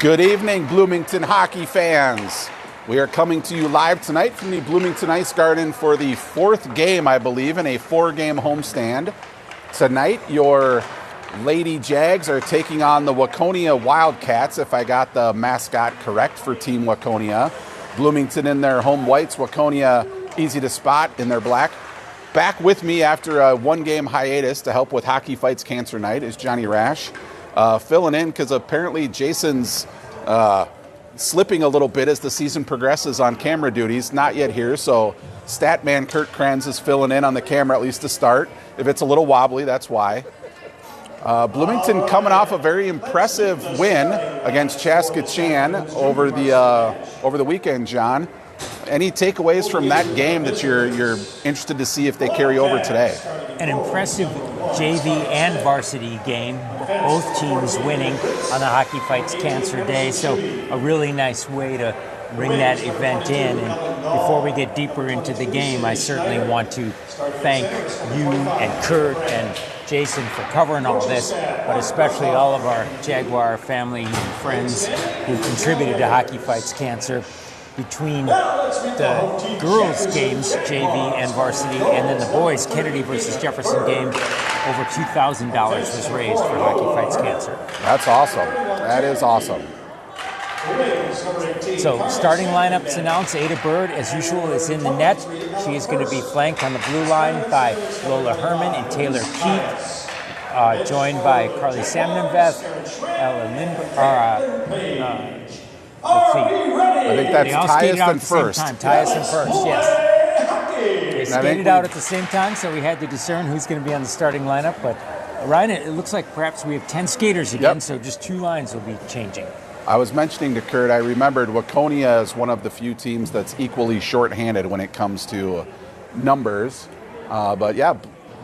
Good evening, Bloomington hockey fans. We are coming to you live tonight from the Bloomington Ice Garden for the fourth game, I believe, in a four-game homestand. Tonight, your Lady Jags are taking on the Waconia Wildcats, if I got the mascot correct for Team Waconia. Bloomington in their home whites, Waconia easy to spot in their black. Back with me after a one-game hiatus to help with Hockey Fights Cancer Night is Johnny Rash. Filling in because apparently Jason's slipping a little bit as the season progresses on camera duties. Not yet here, so Statman Kurt Kranz is filling in on the camera at least to start. If it's a little wobbly, that's why. Bloomington coming off a very impressive win against Chaskatchan over the weekend, John. Any takeaways from that game that you're interested to see if they carry over today? An impressive JV and varsity game, both teams winning on the Hockey Fights Cancer Day, so a really nice way to bring that event in. And before we get deeper into the game, I certainly want to thank you and Kurt and Jason for covering all this, but especially all of our Jaguar family and friends who contributed to Hockey Fights Cancer. Between the girls' games, JV and varsity, and then the boys' Kennedy versus Jefferson game, over $2,000 was raised for Hockey Fights Cancer. That's awesome. That is awesome. So, starting lineups announced. Ada Bird, as usual, is in the net. She is going to be flanked on the blue line by Lola Herman and Taylor Keith, joined by Carly Samnenbeth, Ella Lindbergh, let's see. I think that's Tyus first. Tyus first, yes. They skated out at the same time, so we had to discern who's going to be on the starting lineup. But, Ryan, it looks like perhaps we have 10 skaters again, so just two lines will be changing. I was mentioning to Kurt, I remembered Waconia is one of the few teams that's equally shorthanded when it comes to numbers. But, yeah,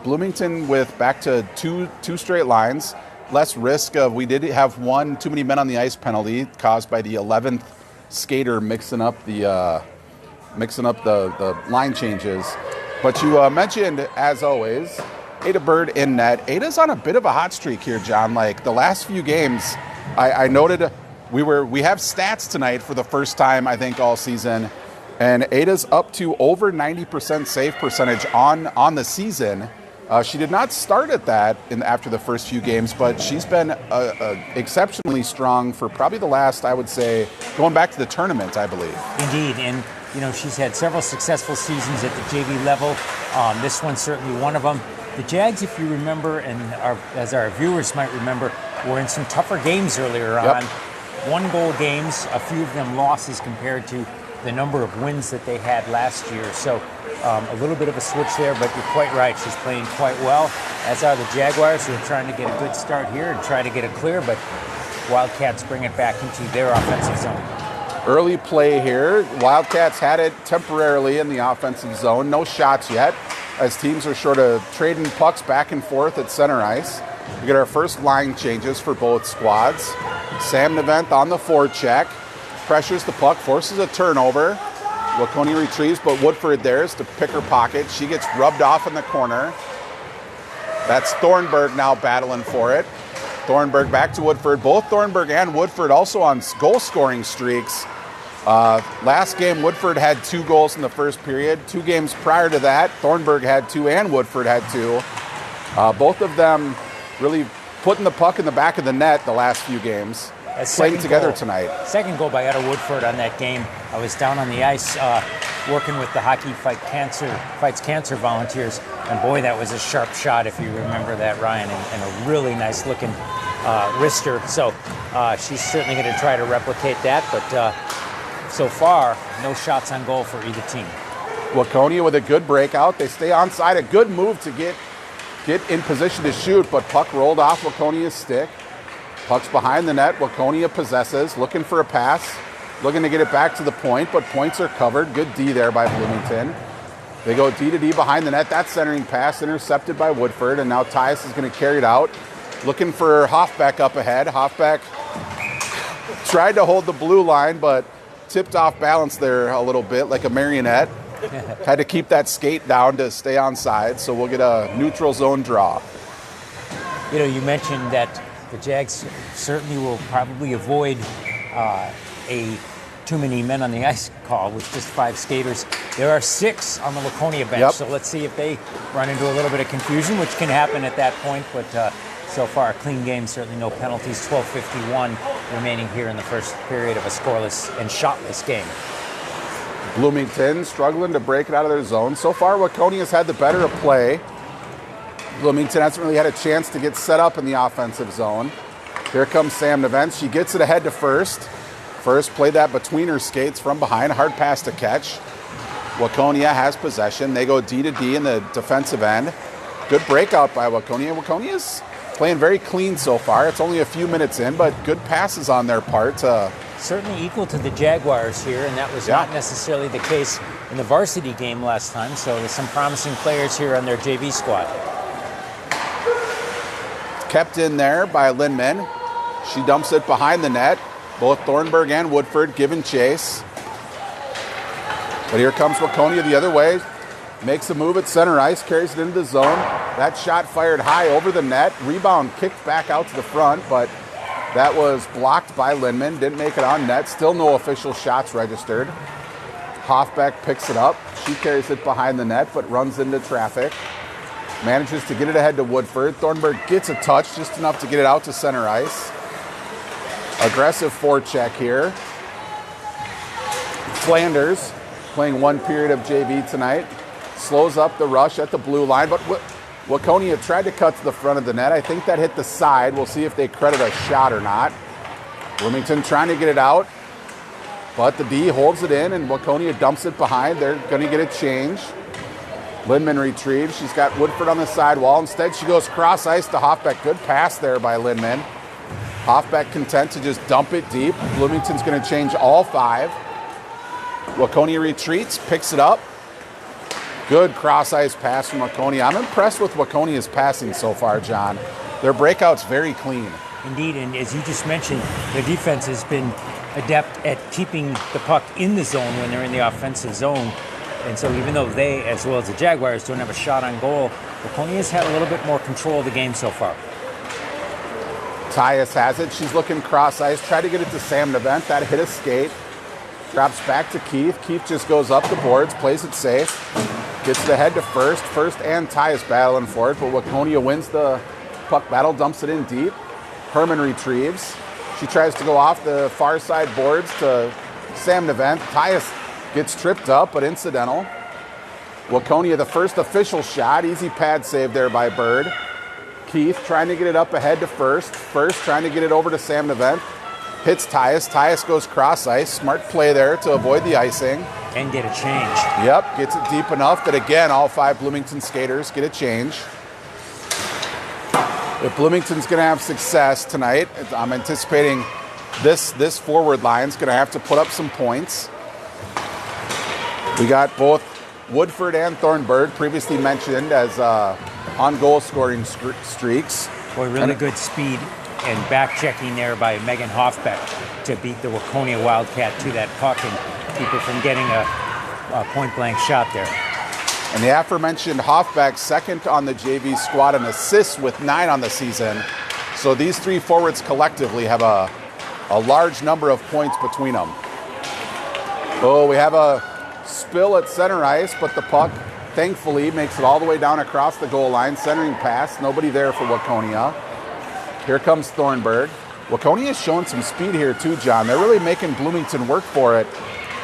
Bloomington with back to two straight lines. Less risk of, we did have one too many men on the ice penalty caused by the 11th skater mixing up the line changes. But you mentioned, as always, Ada Bird in net. Ada's on a bit of a hot streak here, John. Like the last few games, I noted we have stats tonight for the first time I think all season, and Ada's up to over 90% save percentage on the season. She did not start at that after the first few games, but she's been exceptionally strong for probably the last, I would say, going back to the tournament, I believe. Indeed, and she's had several successful seasons at the JV level. This one's certainly one of them. The Jags, if you remember, and as our viewers might remember, were in some tougher games earlier on. One-goal games, a few of them losses compared to the number of wins that they had last year. So a little bit of a switch there, but you're quite right. She's playing quite well, as are the Jaguars, who are trying to get a good start here and try to get it clear, but Wildcats bring it back into their offensive zone. Early play here. Wildcats had it temporarily in the offensive zone. No shots yet, as teams are sort of trading pucks back and forth at center ice. We get our first line changes for both squads. Sam Nevent on the forecheck. Pressures the puck, forces a turnover. Waconia retrieves, but Woodford there's to pick her pocket. She gets rubbed off in the corner. That's Thornburg now battling for it. Thornburg back to Woodford. Both Thornburg and Woodford also on goal-scoring streaks. Last game, Woodford had 2 goals in the first period. 2 games prior to that, Thornburg had 2 and Woodford had 2. Both of them really putting the puck in the back of the net the last few games. Playing together tonight. Second goal by Etta Woodford on that game. I was down on the ice working with the Hockey Fights Cancer volunteers, and boy, that was a sharp shot, if you remember that, Ryan, and a really nice looking wrister. So she's certainly going to try to replicate that, but so far, no shots on goal for either team. Waconia with a good breakout. They stay onside. A good move to get in position to shoot, but puck rolled off Waconia's stick. Puck's behind the net. Waconia possesses, looking for a pass, looking to get it back to the point, but points are covered. Good D there by Bloomington. They go D to D behind the net. That centering pass intercepted by Woodford, and now Tyus is going to carry it out. Looking for Hoffbeck up ahead. Hoffbeck tried to hold the blue line, but tipped off balance there a little bit like a marionette. Had to keep that skate down to stay on side, so we'll get a neutral zone draw. You mentioned that the Jags certainly will probably avoid a too many men on the ice call with just 5 skaters. There are 6 on the Waconia bench, so let's see if they run into a little bit of confusion, which can happen at that point, but so far a clean game, certainly no penalties. 12:51 remaining here in the first period of a scoreless and shotless game. Bloomington struggling to break it out of their zone. So far, Waconia's had the better of play. Bloomington hasn't really had a chance to get set up in the offensive zone. Here comes Sam Nevents. She gets it ahead to First. First played that between her skates from behind. Hard pass to catch. Waconia has possession. They go D to D in the defensive end. Good breakout by Waconia. Waconia's playing very clean so far. It's only a few minutes in, but good passes on their part. Certainly equal to the Jaguars here, and that was not necessarily the case in the varsity game last time, so there's some promising players here on their JV squad. Kept in there by Lindman. She dumps it behind the net. Both Thornburg and Woodford giving chase. But here comes Waconia the other way. Makes a move at center ice, carries it into the zone. That shot fired high over the net. Rebound kicked back out to the front, but that was blocked by Lindman. Didn't make it on net. Still no official shots registered. Hoffbeck picks it up. She carries it behind the net, but runs into traffic. Manages to get it ahead to Woodford. Thornburg gets a touch, just enough to get it out to center ice. Aggressive forecheck here. Flanders, playing 1 period of JV tonight, slows up the rush at the blue line, but Waconia tried to cut to the front of the net. I think that hit the side. We'll see if they credit a shot or not. Bloomington trying to get it out, but the D holds it in, and Waconia dumps it behind. They're going to get a change. Lindman retrieves. She's got Woodford on the sidewall. Instead, she goes cross ice to Hoffbeck. Good pass there by Lindman. Hoffbeck content to just dump it deep. Bloomington's going to change all 5. Waconia retreats, picks it up. Good cross-ice pass from Waconia. I'm impressed with Waconia's passing so far, John. Their breakout's very clean. Indeed, and as you just mentioned, their defense has been adept at keeping the puck in the zone when they're in the offensive zone. And so even though they, as well as the Jaguars, don't have a shot on goal, Waconia's had a little bit more control of the game so far. Tyus has it. She's looking cross-ice. Tried to get it to Sam Nevent. That hit a skate. Drops back to Keith. Keith just goes up the boards, plays it safe. Gets it ahead to First. First and Tyus battling for it, but Waconia wins the puck battle, dumps it in deep. Herman retrieves. She tries to go off the far side boards to Sam Nevent. Tyus gets tripped up, but incidental. Waconia, the first official shot. Easy pad save there by Bird. Keith trying to get it up ahead to First. First trying to get it over to Sam Nevent. Hits Tyus. Tyus goes cross ice. Smart play there to avoid the icing. And get a change. Yep, gets it deep enough that, again, all 5 Bloomington skaters get a change. If Bloomington's going to have success tonight, I'm anticipating this forward line's going to have to put up some points. We got both Woodford and Thornburg, previously mentioned as on-goal scoring streaks. Boy, really good speed and back-checking there by Megan Hoffbeck to beat the Waconia Wildcat to that puck and keep her from getting a point-blank shot there. And the aforementioned Hoffbeck, second on the JV squad in assists with 9 on the season. So these 3 forwards collectively have a large number of points between them. Oh, we have a spill at center ice, but the puck, thankfully, makes it all the way down across the goal line. Centering pass, nobody there for Waconia. Here comes Thornburg. Waconia is showing some speed here too, John. They're really making Bloomington work for it.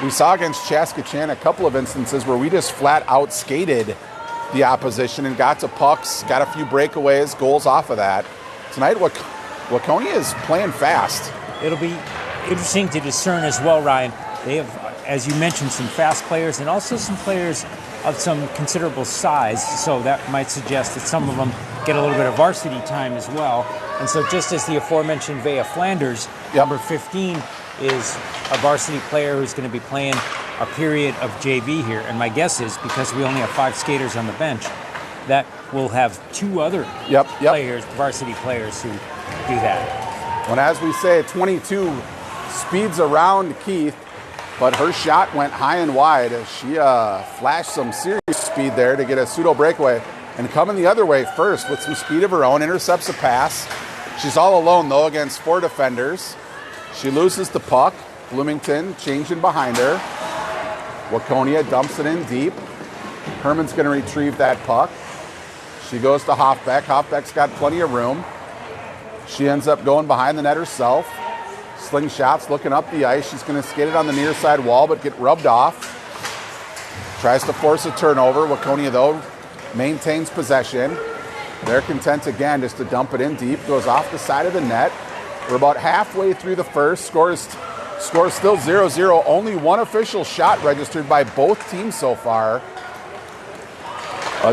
We saw against Chaskatchan a couple of instances where we just flat out skated the opposition and got to pucks, got a few breakaways, goals off of that. Tonight, Waconia is playing fast. It'll be interesting to discern as well, Ryan. They have, as you mentioned, some fast players and also some players of some considerable size. So that might suggest that some of them get a little bit of varsity time as well. And so just as the aforementioned Vea Flanders, number 15, is a varsity player who's going to be playing a period of JV here. And my guess is, because we only have 5 skaters on the bench, that we'll have 2 other players, varsity players, who do that. When, as we say, 22 speeds around Keith, but her shot went high and wide. She flashed some serious speed there to get a pseudo breakaway. And coming the other way First with some speed of her own, intercepts a pass. She's all alone, though, against 4 defenders. She loses the puck. Bloomington changing behind her. Waconia dumps it in deep. Herman's going to retrieve that puck. She goes to Hoffbeck. Hoffbeck's got plenty of room. She ends up going behind the net herself. Slingshots looking up the ice. She's going to skate it on the near side wall, but get rubbed off. Tries to force a turnover. Waconia, though, maintains possession. They're content again just to dump it in deep. Goes off the side of the net. We're about halfway through the first. Score still 0-0. Only one official shot registered by both teams so far.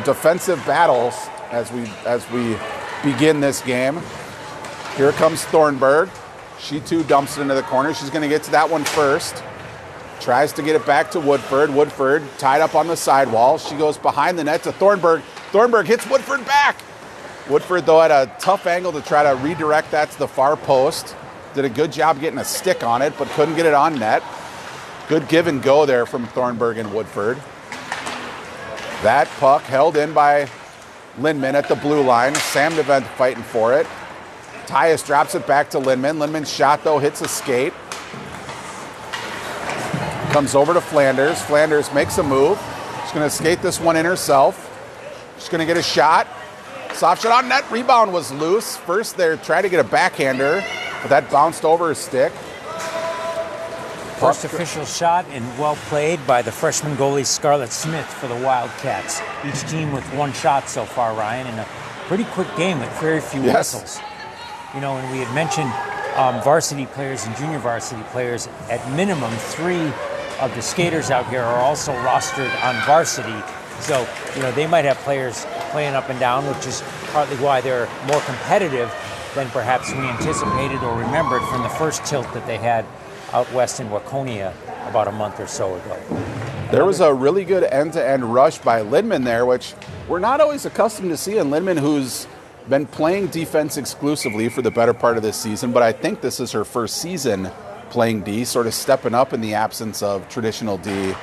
Defensive battles as we begin this game. Here comes Thornburg. She too dumps it into the corner. She's going to get to that one first. Tries to get it back to Woodford. Woodford tied up on the sidewall. She goes behind the net to Thornburg. Thornburg hits Woodford back. Woodford, though, had a tough angle to try to redirect that to the far post. Did a good job getting a stick on it, but couldn't get it on net. Good give and go there from Thornburg and Woodford. That puck held in by Lindman at the blue line. Sam DeVent fighting for it. Tyus drops it back to Lindman. Lindman's shot, though, hits a skate. Comes over to Flanders. Flanders makes a move. She's going to skate this one in herself. She's going to get a shot. Soft shot on net. Rebound was loose. First there, tried to get a backhander, but that bounced over her stick. First official shot and well played by the freshman goalie Scarlett Smith for the Wildcats. Each team with one shot so far, Ryan, in a pretty quick game with very few whistles. You know, and we had mentioned varsity players and junior varsity players. At minimum, 3 of the skaters out here are also rostered on varsity. So, you know, they might have players playing up and down, which is partly why they're more competitive than perhaps we anticipated or remembered from the first tilt that they had out west in Waconia about a month or so ago. There was a really good end-to-end rush by Lindman there, which we're not always accustomed to seeing. Lindman, who's been playing defense exclusively for the better part of this season, but I think this is her first season playing D, sort of stepping up in the absence of traditional D.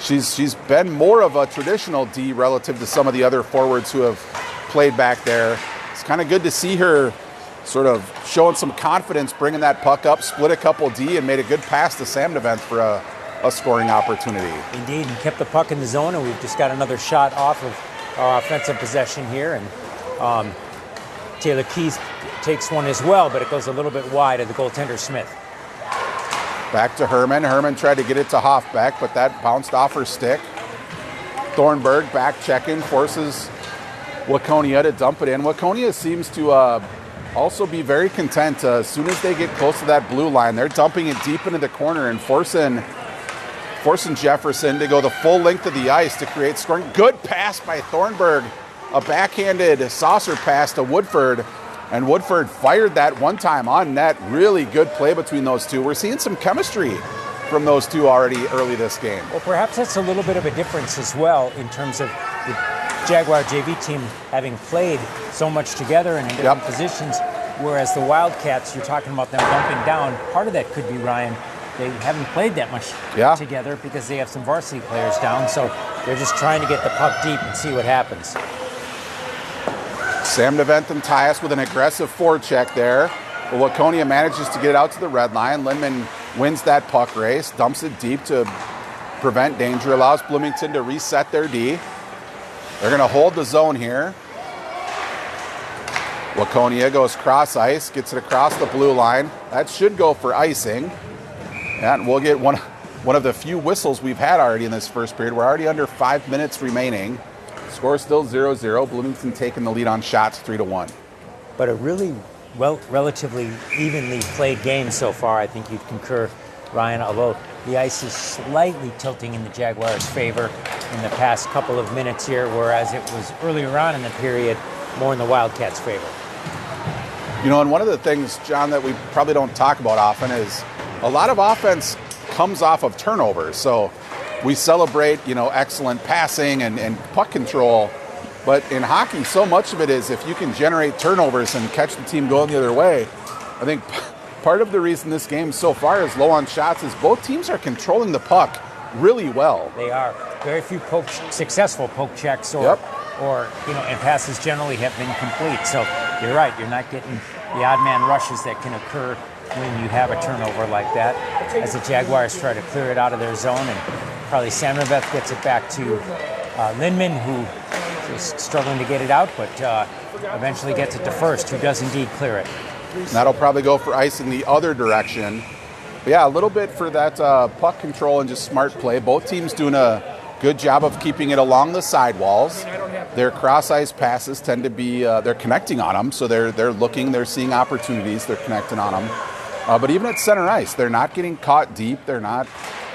She's been more of a traditional D relative to some of the other forwards who have played back there. It's kind of good to see her sort of showing some confidence, bringing that puck up, split a couple D, and made a good pass to Sam DeVent for a scoring opportunity. Indeed, and kept the puck in the zone, and we've just got another shot off of our offensive possession here. And Taylor Keys takes one as well, but it goes a little bit wide of the goaltender Smith. Back to Herman. Herman tried to get it to Hoffbeck, but that bounced off her stick. Thornburg back checking, forces Waconia to dump it in. Waconia seems to also be very content. As soon as they get close to that blue line, they're dumping it deep into the corner and forcing Jefferson to go the full length of the ice to create scoring. Good pass by Thornburg. A backhanded saucer pass to Woodford. And Woodford fired that one time on net. Really good play between those two. We're seeing some chemistry from those two already early this game. Well, perhaps that's a little bit of a difference as well in terms of the Jaguar JV team having played so much together and in different positions, whereas the Wildcats, you're talking about them dumping down. Part of that could be, Ryan, they haven't played that much together because they have some varsity players down, so they're just trying to get the puck deep and see what happens. Sam DeVent and Tyus with an aggressive forecheck there. But Waconia manages to get it out to the red line. Lindman wins that puck race, dumps it deep to prevent danger, allows Bloomington to reset their D. They're going to hold the zone here. Waconia goes cross ice, gets it across the blue line. That should go for icing. And we'll get one of the few whistles we've had already in this first period. We're already under 5 minutes remaining. Score still 0-0. Bloomington taking the lead on shots 3-1. But a really relatively evenly played game so far. I think you'd concur, Ryan, although the ice is slightly tilting in the Jaguars' favor in the past couple of minutes here, whereas it was earlier on in the period more in the Wildcats' favor. You know, and one of the things, John, that we probably don't talk about often is a lot of offense comes off of turnovers. So we celebrate, excellent passing and puck control. But in hockey, so much of it is if you can generate turnovers and catch the team going the other way. I think part of the reason this game so far is low on shots is both teams are controlling the puck really well. They are. Very few successful poke checks and passes generally have been complete. So you're right. You're not getting the odd man rushes that can occur when you have a turnover like that, as the Jaguars try to clear it out of their zone, and probably Samoveth gets it back to Lindman, who is struggling to get it out, but eventually gets it to first, who does indeed clear it. And that'll probably go for ice in the other direction. But yeah, a little bit for that puck control and just smart play. Both teams doing a good job of keeping it along the sidewalls. Their cross-ice passes tend to be, they're connecting on them, so they're looking, they're seeing opportunities, they're connecting on them. But even at center ice, they're not getting caught deep. They're not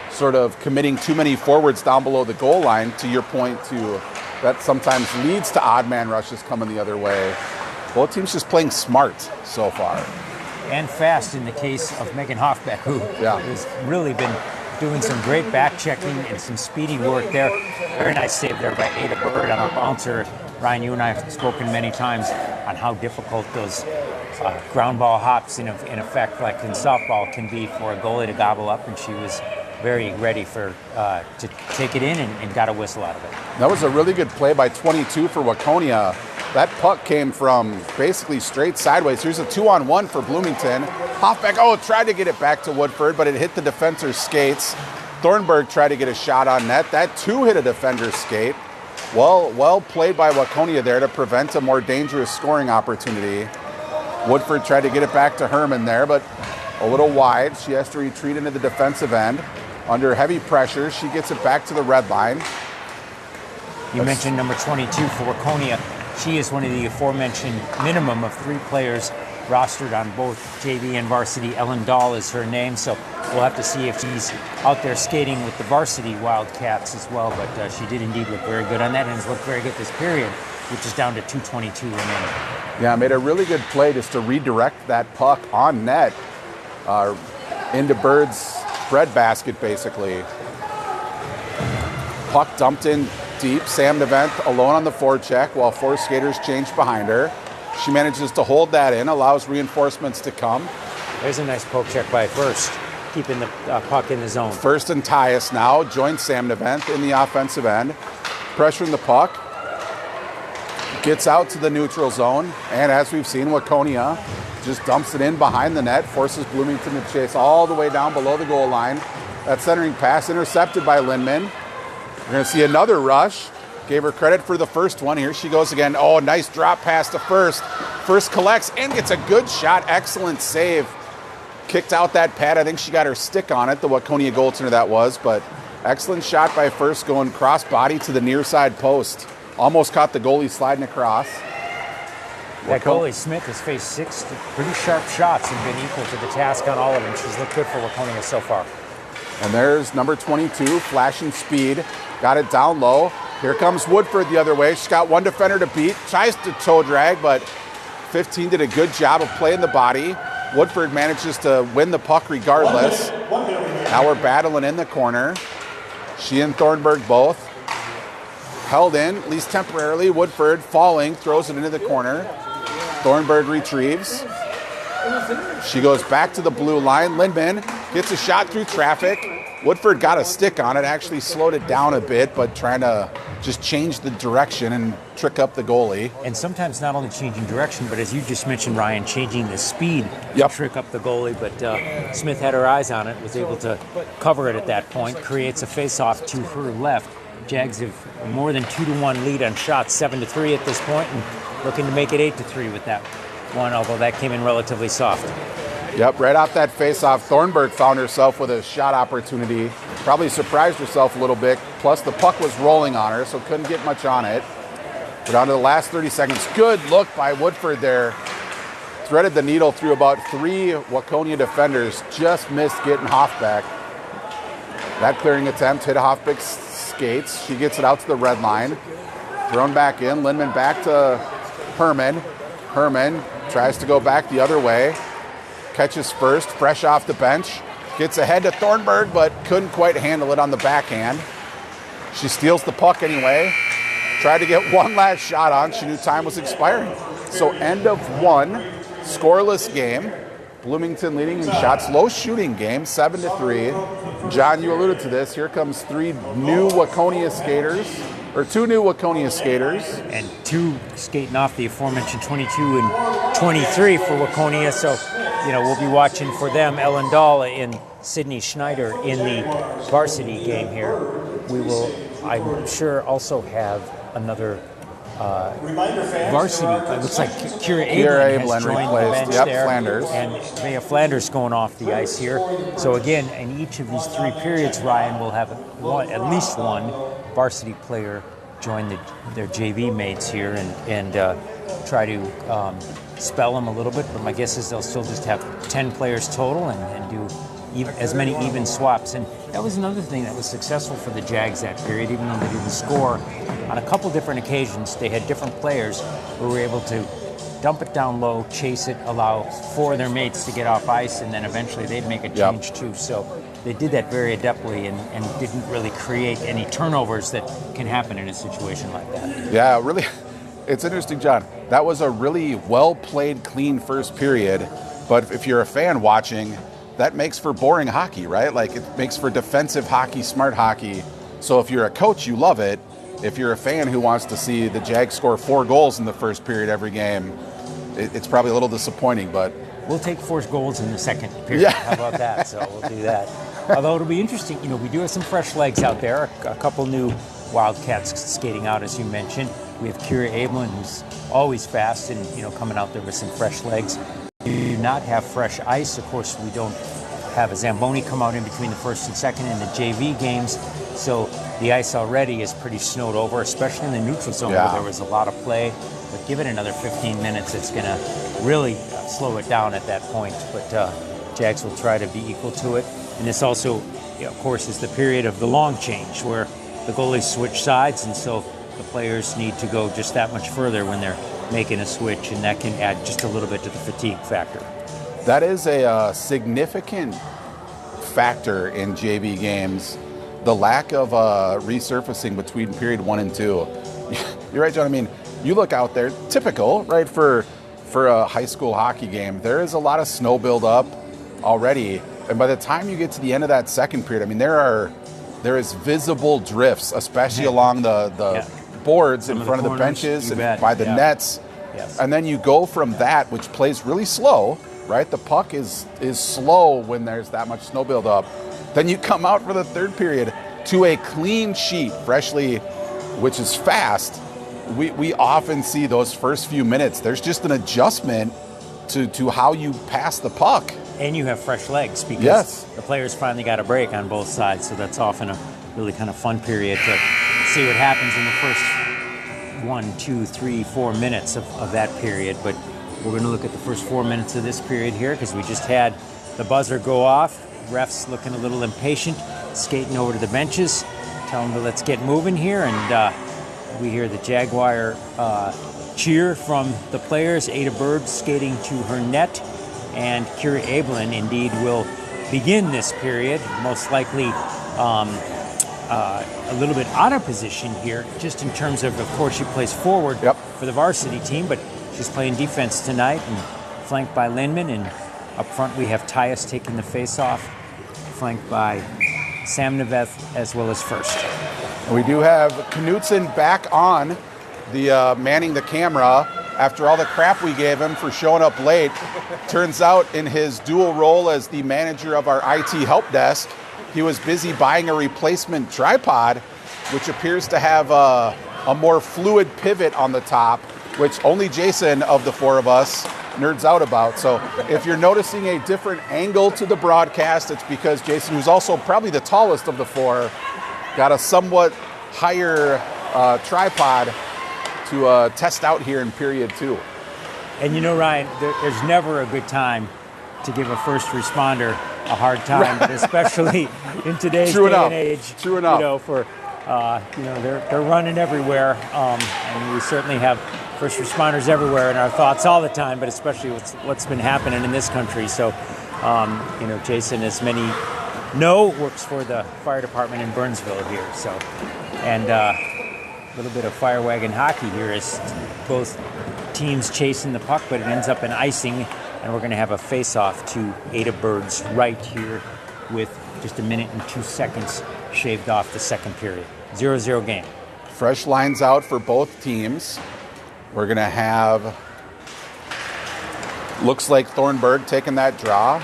sort of committing too many forwards down below the goal line, to your point, that sometimes leads to odd man rushes coming the other way. Both teams just playing smart so far. And fast in the case of Megan Hoffbeck, who has really been doing some great back checking and some speedy work there. Very nice save there by Ada Bird on a bouncer. Ryan, you and I have spoken many times on how difficult those ground ball hops in effect, like in softball, can be for a goalie to gobble up, and she was very ready to take it in and got a whistle out of it. That was a really good play by 22 for Waconia. That puck came from basically straight sideways. Here's a 2-on-1 for Bloomington. Hoffbeck, tried to get it back to Woodford, but it hit the defender's skates. Thornburg tried to get a shot on net. That too hit a defender's skate. Well played by Waconia there to prevent a more dangerous scoring opportunity. Woodford tried to get it back to Herman there, but a little wide. She has to retreat into the defensive end. Under heavy pressure, she gets it back to the red line. You mentioned number 22 for Waconia. She is one of the aforementioned minimum of 3 players rostered on both JV and varsity. Ellen Dahl is her name, so we'll have to see if she's out there skating with the varsity Wildcats as well, but she did indeed look very good on that, and has looked very good this period, which is down to 2:22 remaining. Yeah, made a really good play just to redirect that puck on net into Bird's breadbasket, basically. Puck dumped in deep. Sam Nevent alone on the forecheck while 4 skaters change behind her. She manages to hold that in, allows reinforcements to come. There's a nice poke check by First, keeping the puck in the zone. First and Tyus now joins Sam Nevent in the offensive end. Pressuring the puck. Gets out to the neutral zone. And as we've seen, Waconia just dumps it in behind the net, forces Bloomington to chase all the way down below the goal line. That centering pass intercepted by Lindman. We're going to see another rush. Gave her credit for the first one. Here she goes again. Nice drop pass to First. First collects and gets a good shot. Excellent save. Kicked out that pad. I think she got her stick on it, the Waconia goaltender that was, but excellent shot by First, going cross body to the near side post. Almost caught the goalie sliding across. That goalie Smith has faced 6 pretty sharp shots and been equal to the task on all of them. She's looked good for Waconia so far. And there's number 22, flashing speed. Got it down low. Here comes Woodford the other way. She's got one defender to beat. Tries to toe drag, but 15 did a good job of playing the body. Woodford manages to win the puck regardless. Now we're battling in the corner. She and Thornburg both held in, at least temporarily. Woodford falling, throws it into the corner. Thornburg retrieves. She goes back to the blue line. Lindman gets a shot through traffic. Woodford got a stick on it, actually slowed it down a bit, but trying to just change the direction and trick up the goalie. And sometimes not only changing direction, but as you just mentioned, Ryan, changing the speed to trick up the goalie. But Smith had her eyes on it, was able to cover it at that point, creates a face-off to her left. Jags have more than 2-1 lead on shots, 7-3 at this point, and looking to make it 8-3 with that one, although that came in relatively soft. Yep, right off that face-off, Thornburg found herself with a shot opportunity. Probably surprised herself a little bit. Plus, the puck was rolling on her, so couldn't get much on it. But on to the last 30 seconds. Good look by Woodford there. Threaded the needle through about 3 Waconia defenders. Just missed getting Hoffbeck. That clearing attempt hit Hoffbeck's skates. She gets it out to the red line. Thrown back in. Lindman back to Herman. Herman tries to go back the other way. Catches First, fresh off the bench. Gets ahead to Thornburg, but couldn't quite handle it on the backhand. She steals the puck anyway. Tried to get one last shot on. She knew time was expiring. So end of 1, scoreless game. Bloomington leading in shots. Low shooting game, 7-3. John, you alluded to this. Here comes 3 new Waconia skaters. Or 2 new Waconia skaters. And 2 skating off the aforementioned 22 and 23 for Waconia. So we'll be watching for them Ellen Dahl and Sydney Schneider in the varsity game here. We will, I'm sure, also have another varsity. It looks like Kira Ablin has joined the bench there. Flanders. And Vea Flanders going off the ice here. So again, in each of these 3 periods, Ryan will have at least one varsity player join their JV mates here and try to spell them a little bit. But my guess is they'll still just have 10 players total and do as many even swaps. And that was another thing that was successful for the Jags that period, even though they didn't score. On a couple different occasions, they had different players who were able to dump it down low, chase it, allow 4 of their mates to get off ice, and then eventually they'd make a change too. So they did that very adeptly and didn't really create any turnovers that can happen in a situation like that. Yeah, really, it's interesting, John. That was a really well-played, clean first period, but if you're a fan watching, that makes for boring hockey, right? Like, it makes for defensive hockey, smart hockey. So if you're a coach, you love it. If you're a fan who wants to see the Jags score 4 goals in the first period every game, it's probably a little disappointing, but... We'll take 4 goals in the second period. Yeah. How about that? So we'll do that. Although it'll be interesting, we do have some fresh legs out there, a couple new Wildcats skating out, as you mentioned. We have Kira Ablin, who's always fast and, coming out there with some fresh legs. We do not have fresh ice. Of course, we don't have a Zamboni come out in between the first and second in the JV games. So the ice already is pretty snowed over, especially in the neutral zone where there was a lot of play. But give it another 15 minutes, it's going to really slow it down at that point. But Jags will try to be equal to it. And this also, of course, is the period of the long change where the goalies switch sides, and so the players need to go just that much further when they're making a switch, and that can add just a little bit to the fatigue factor. That is a significant factor in JV games, the lack of resurfacing between period 1 and 2. You're right, John. I mean, you look out there, typical, right, for a high school hockey game, there is a lot of snow buildup already. And by the time you get to the end of that second period, I mean, there is visible drifts, especially along the boards in front of the benches and by the nets. Yes. And then you go from that, which plays really slow, right? The puck is slow when there's that much snow buildup. Then you come out for the third period to a clean sheet, freshly, which is fast. We often see those first few minutes, there's just an adjustment to how you pass the puck. And you have fresh legs because the players finally got a break on both sides. So that's often a really kind of fun period to see what happens in the first 1, 2, 3, 4 minutes of that period. But we're going to look at the first 4 minutes of this period here because we just had the buzzer go off. Refs looking a little impatient, skating over to the benches, telling them let's get moving here. And we hear the Jaguar cheer from the players. Ada Bird skating to her net. And Kira Ablin, indeed, will begin this period, most likely a little bit out of position here, just in terms of course, she plays forward for the varsity team, but she's playing defense tonight and flanked by Lindman. And up front, we have Tyus taking the face-off, flanked by Sam Neveth as well as First. We do have Knutson back on the manning the camera. After all the crap we gave him for showing up late, turns out in his dual role as the manager of our IT help desk, he was busy buying a replacement tripod, which appears to have a more fluid pivot on the top, which only Jason of the 4 of us nerds out about. So if you're noticing a different angle to the broadcast, it's because Jason, who's also probably the tallest of the 4, got a somewhat higher tripod to test out here in period 2. And Ryan, there's never a good time to give a first responder a hard time, but especially in today's day and age. True enough. They're running everywhere, and we certainly have first responders everywhere in our thoughts all the time, but especially what's been happening in this country. So, Jason, as many know, works for the fire department in Burnsville here. So, and a little bit of fire wagon hockey here as both teams chasing the puck, but it ends up in icing, and we're going to have a face-off to Ada Bird's right here with just 1 minute and 2 seconds shaved off the second period. 0-0 game. Fresh lines out for both teams. We're going to have Looks like Thornburg taking that draw.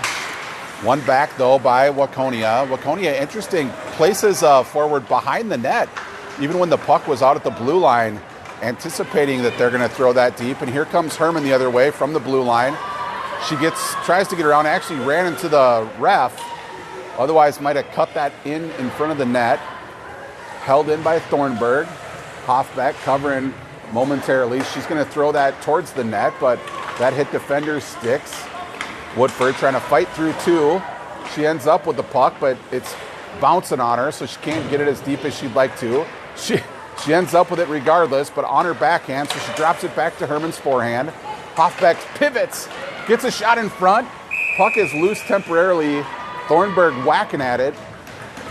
One back, though, by Waconia. Waconia, interesting, places forward behind the net, even when the puck was out at the blue line, anticipating that they're going to throw that deep. And here comes Herman the other way from the blue line. She tries to get around, actually ran into the ref. Otherwise, might have cut that in front of the net. Held in by Thornburg. Hoffbeck covering momentarily. She's going to throw that towards the net, but that hit defender's sticks. Woodford trying to fight through two. She ends up with the puck, but it's bouncing on her, so she can't get it as deep as she'd like to. She ends up with it regardless, but on her backhand, so she drops it back to Herman's forehand. Hoffbeck pivots, gets a shot in front. Puck is loose temporarily. Thornburg whacking at it,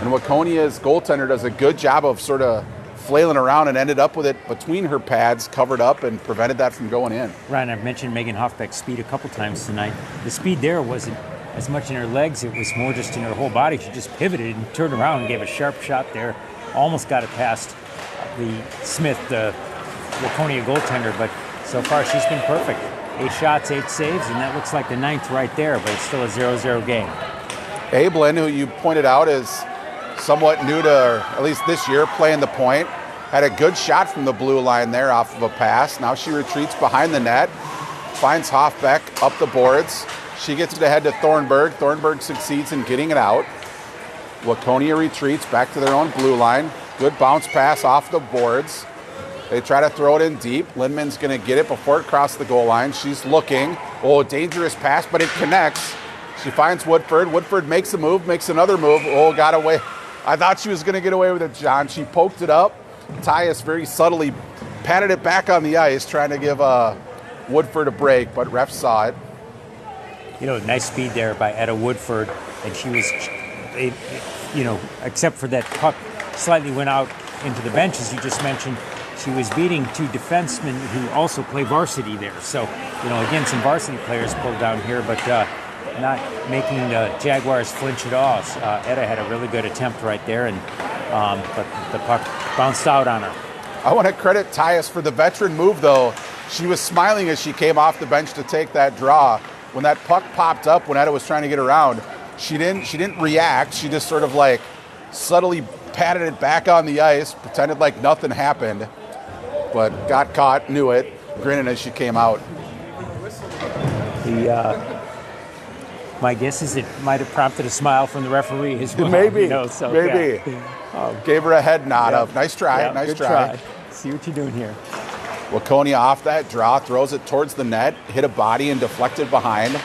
and Waconia's goaltender does a good job of sort of flailing around and ended up with it between her pads, covered up, and prevented that from going in. Ryan, I've mentioned Megan Hoffbeck's speed a couple times tonight. The speed there wasn't as much in her legs, it was more just in her whole body. She just pivoted and turned around and gave a sharp shot there. Almost got it past the Smith, the Waconia goaltender, but so far she's been perfect. 8 shots, 8 saves, and that looks like the 9th right there, but it's still a 0-0 game. Ablin, who you pointed out is somewhat new to, at least this year, playing the point, had a good shot from the blue line there off of a pass. Now she retreats behind the net, finds Hoffbeck up the boards. She gets it ahead to Thornburg. Thornburg succeeds in getting it out. Waconia retreats back to their own blue line. Good bounce pass off the boards. They try to throw it in deep. Lindman's going to get it before it crosses the goal line. She's looking. Oh, dangerous pass, but it connects. She finds Woodford. Woodford makes a move, makes another move. Oh, got away. I thought she was going to get away with it, John. She poked it up. Tyus very subtly patted it back on the ice, trying to give Woodford a break, but refs saw it. You know, nice speed there by Etta Woodford, and she was, except for that puck slightly went out into the bench, as you just mentioned, she was beating 2 defensemen who also play varsity there. So, again, some varsity players pulled down here, but not making the Jaguars flinch at all. Etta had a really good attempt right there, and but the puck bounced out on her. I want to credit Tyus for the veteran move, though. She was smiling as she came off the bench to take that draw. When that puck popped up, when Etta was trying to get around, she didn't react. She just sort of like subtly patted it back on the ice, pretended like nothing happened, but got caught, knew it, grinning as she came out. My guess is it might have prompted a smile from the referee as well. Maybe. Yeah. Gave her a head nod of nice try, nice try. See what you're doing here. Waconia off that draw, throws it towards the net, hit a body and deflected behind.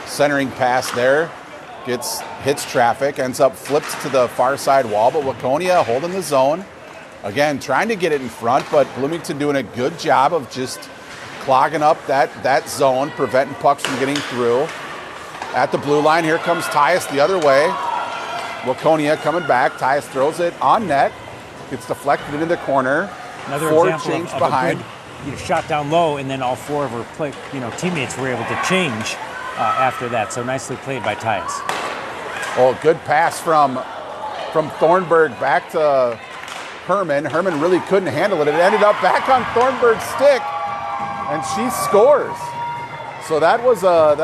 Centering pass there, hits traffic, ends up flipped to the far side wall, but Waconia holding the zone. Again, trying to get it in front, but Bloomington doing a good job of just clogging up that zone, preventing pucks from getting through. At the blue line, here comes Tyus the other way. Waconia coming back. Tyus throws it on net. Gets deflected into the corner. Another 4 example change of behind. a good shot down low, and then all 4 of her teammates were able to change after that. So nicely played by Tyus. Oh, good pass from Thornburg back to Herman. Herman really couldn't handle it. It ended up back on Thornburg's stick, and she scores. So that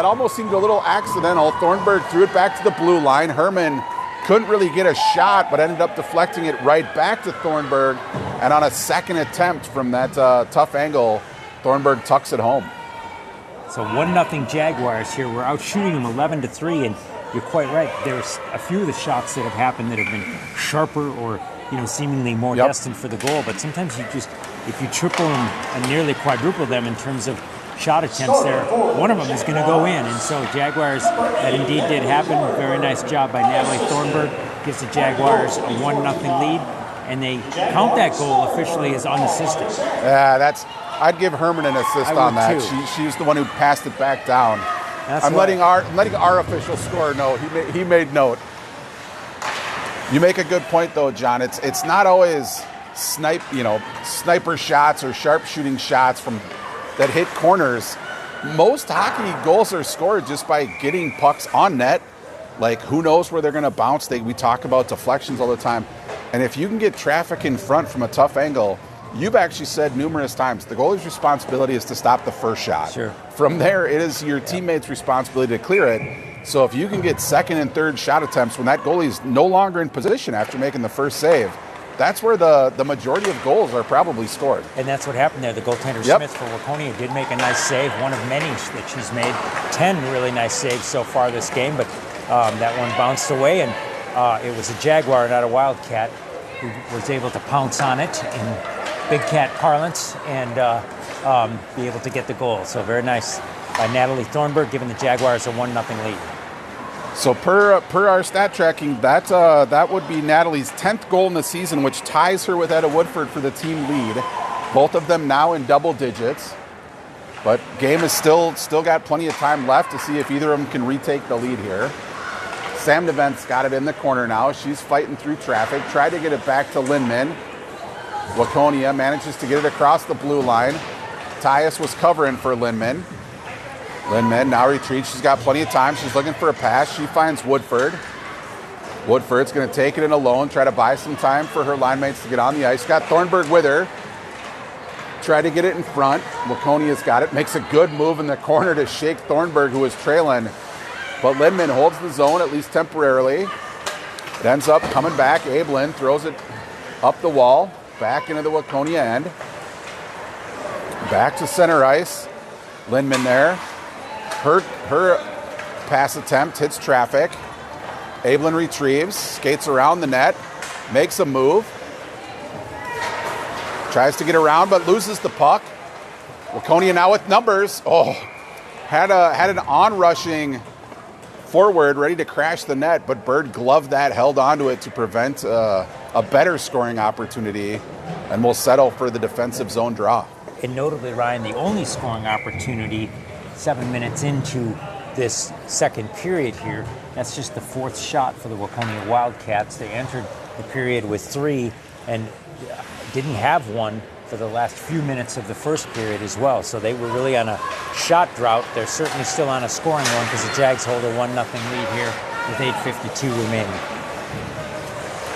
almost seemed a little accidental. Thornburg threw it back to the blue line. Herman couldn't really get a shot, but ended up deflecting it right back to Thornburg. And on a second attempt from that tough angle, Thornburg tucks it home. So 1-0 Jaguars here. We're out shooting them 11-3, and you're quite right. There's a few of the shots that have happened that have been sharper or seemingly more destined for the goal. But sometimes if you triple them and nearly quadruple them in terms of shot attempts there, one of them is going to go in. And so Jaguars, that indeed did happen. Very nice job by Natalie Thornburg. Gives the Jaguars a 1-0 lead, and they count that goal officially as unassisted. Yeah, I'd give Herman an assist on that. She's the one who passed it back down. I'm letting our official scorer know. He made note. You make a good point though, John. It's not always sniper shots or sharp shooting shots that hit corners. Most hockey goals are scored just by getting pucks on net. Like, who knows where they're going to bounce? We talk about deflections all the time. And if you can get traffic in front from a tough angle, you've actually said numerous times, the goalie's responsibility is to stop the first shot. Sure. From there, it is your teammate's responsibility to clear it. So if you can get second and third shot attempts when that goalie's no longer in position after making the first save, that's where the majority of goals are probably scored. And that's what happened there. The goaltender Smith for Waconia did make a nice save, one of many that she's made. 10 really nice saves so far this game, but that one bounced away, and it was a Jaguar, not a Wildcat, who was able to pounce on it in Big Cat parlance and be able to get the goal. So very nice by Natalie Thornburg, giving the Jaguars a 1-0 lead. So per our stat tracking, that would be Natalie's 10th goal in the season, which ties her with Etta Woodford for the team lead. Both of them now in double digits. But game is still got plenty of time left to see if either of them can retake the lead here. Sam Nevent's got it in the corner now. She's fighting through traffic. Tried to get it back to Lindman. Waconia manages to get it across the blue line. Tyus was covering for Lindman. Lindman now retreats. She's got plenty of time. She's looking for a pass. She finds Woodford. Woodford's going to take it in alone, try to buy some time for her line mates to get on the ice. Got Thornburg with her. Try to get it in front. Waconia's got it. Makes a good move in the corner to shake Thornburg, who was trailing. But Lindman holds the zone, at least temporarily. It ends up coming back. Ablin throws it up the wall, back into the Waconia end. Back to center ice. Lindman there. Her pass attempt hits traffic. Ablin retrieves, skates around the net, makes a move. Tries to get around, but loses the puck. Waconia now with numbers. Oh, had an on-rushing forward ready to crash the net, but Bird gloved that, held onto it to prevent a better scoring opportunity, and will settle for the defensive zone draw. And notably, Ryan, the only scoring opportunity 7 minutes into this second period here. That's just the fourth shot for the Waconia Wildcats. They entered the period with 3 and didn't have one for the last few minutes of the first period as well. So they were really on a shot drought. They're certainly still on a scoring one because the Jags hold a 1-0 lead here with 8:52 remaining.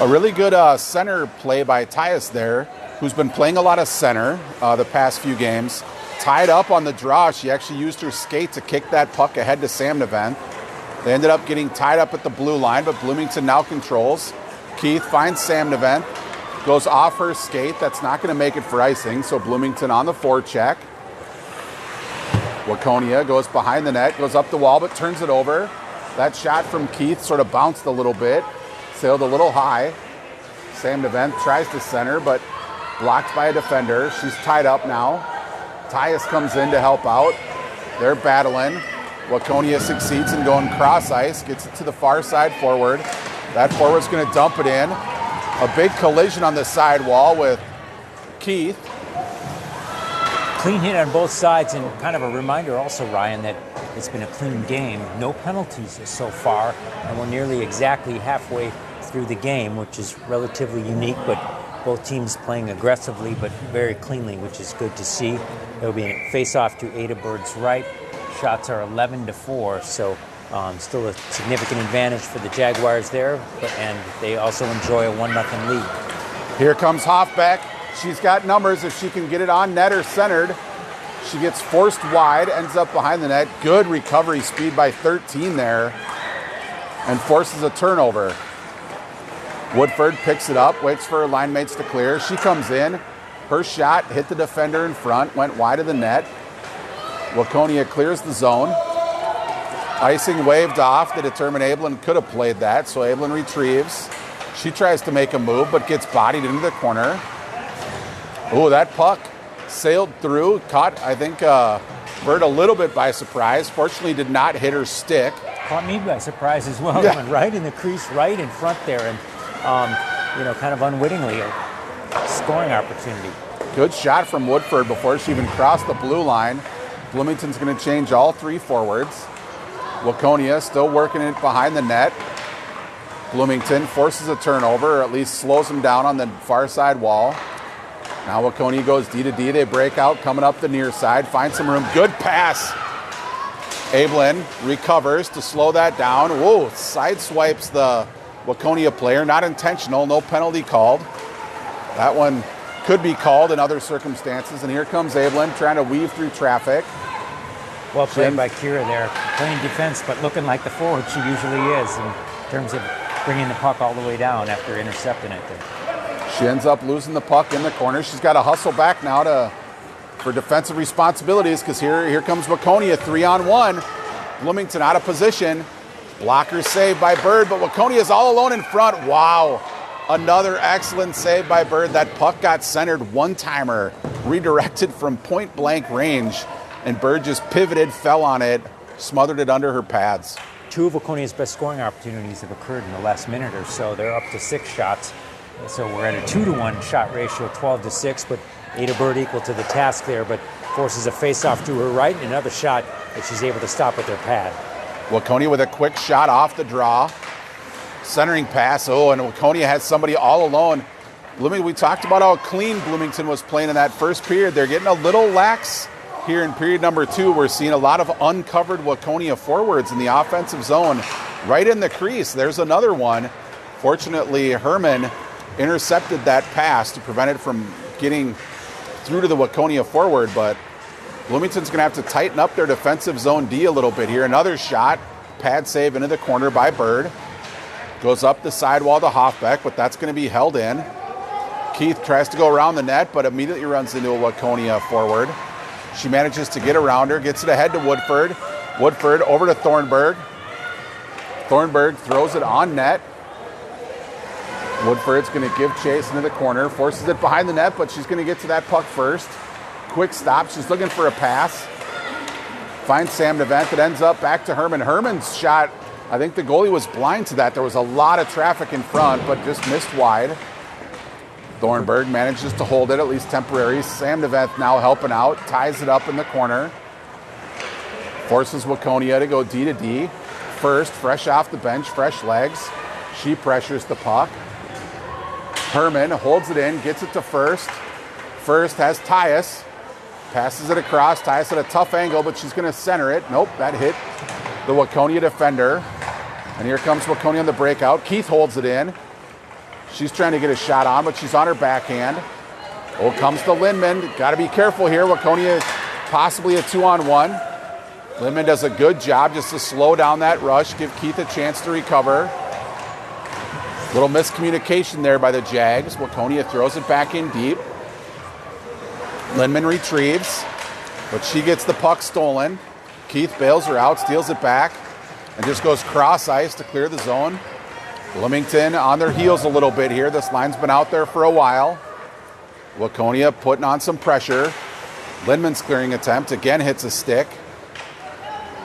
A really good center play by Tyus there, who's been playing a lot of center the past few games. Tied up on the draw. She actually used her skate to kick that puck ahead to Sam Nevent. They ended up getting tied up at the blue line, but Bloomington now controls. Keith finds Sam Nevent, goes off her skate. That's not going to make it for icing, so Bloomington on the forecheck. Waconia goes behind the net, goes up the wall, but turns it over. That shot from Keith sort of bounced a little bit, sailed a little high. Sam Nevent tries to center, but blocked by a defender. She's tied up now. Tyus comes in to help out. They're battling. Waconia succeeds in going cross ice, gets it to the far side forward. That forward's going to dump it in. A big collision on the side wall with Keith. Clean hit on both sides, and kind of a reminder also, Ryan, that it's been a clean game. No penalties so far, and we're nearly exactly halfway through the game, which is relatively unique, but both teams playing aggressively but very cleanly, which is good to see. There'll be a face-off to Ada Bird's right. Shots are 11-4, so still a significant advantage for the Jaguars there, and they also enjoy a 1-0 lead. Here comes Hoffbeck. She's got numbers if she can get it on net or centered. She gets forced wide, ends up behind the net. Good recovery speed by 13 there, and forces a turnover. Woodford picks it up, waits for her line mates to clear. She comes in. Her shot hit the defender in front, went wide of the net. Waconia clears the zone. Icing waved off. The determined Ablin could have played that, so Ablin retrieves. She tries to make a move, but gets bodied into the corner. Ooh, that puck sailed through, caught, I think, Bird a little bit by surprise. Fortunately, did not hit her stick. Caught me by surprise as well. Yeah. Went right in the crease, right in front there, and kind of unwittingly, a scoring opportunity. Good shot from Woodford before she even crossed the blue line. Bloomington's going to change all 3 forwards. Waconia still working it behind the net. Bloomington forces a turnover, or at least slows them down on the far side wall. Now Waconia goes D to D. They break out, coming up the near side, find some room. Good pass. Ablin recovers to slow that down. Whoa, sideswipes the Waconia player. Not intentional, no penalty called. That one could be called in other circumstances. And here comes Ablin trying to weave through traffic. Well played by Kira there, playing defense, but looking like the forward she usually is in terms of bringing the puck all the way down after intercepting it there. She ends up losing the puck in the corner. She's got to hustle back now for defensive responsibilities, because here comes Waconia 3-on-1. Bloomington out of position. Blocker save by Bird, but Waconia is all alone in front. Wow. Another excellent save by Bird. That puck got centered, one-timer, redirected from point-blank range, and Bird just pivoted, fell on it, smothered it under her pads. 2 of Waconia's best scoring opportunities have occurred in the last minute or so. They're up to 6 shots. So we're at a 2-to-1 shot ratio, 12-6, but Ada Bird equal to the task there, but forces a face-off to her right and another shot that she's able to stop with her pad. Waconia with a quick shot off the draw. Centering pass. Oh, and Waconia has somebody all alone. We talked about how clean Bloomington was playing in that first period. They're getting a little lax here in period number 2. We're seeing a lot of uncovered Waconia forwards in the offensive zone right in the crease. There's another one. Fortunately, Herman intercepted that pass to prevent it from getting through to the Waconia forward, but Bloomington's going to have to tighten up their defensive zone D a little bit here. Another shot, pad save into the corner by Bird. Goes up the sidewall to Hoffbeck, but that's going to be held in. Keith tries to go around the net, but immediately runs into a Waconia forward. She manages to get around her, gets it ahead to Woodford. Woodford over to Thornburg. Thornburg throws it on net. Woodford's going to give chase into the corner, forces it behind the net, but she's going to get to that puck first. Quick stop. She's looking for a pass. Finds Sam Nevent. It ends up back to Herman. Herman's shot, I think the goalie was blind to that. There was a lot of traffic in front, but just missed wide. Thornburg manages to hold it, at least temporary. Sam Nevent now helping out. Ties it up in the corner. Forces Waconia to go D to D. First, fresh off the bench, fresh legs. She pressures the puck. Herman holds it in, gets it to First. First has Tyus. Passes it across. Tyus at a tough angle, but she's going to center it. Nope, that hit the Waconia defender. And here comes Waconia on the breakout. Keith holds it in. She's trying to get a shot on, but she's on her backhand. Oh, comes to Lindman. Got to be careful here. Waconia possibly a 2-on-1. Lindman does a good job just to slow down that rush, give Keith a chance to recover. Little miscommunication there by the Jags. Waconia throws it back in deep. Lindman retrieves, but she gets the puck stolen. Keith bails her out, steals it back, and just goes cross ice to clear the zone. Bloomington on their heels a little bit here. This line's been out there for a while. Waconia putting on some pressure. Lindman's clearing attempt again hits a stick.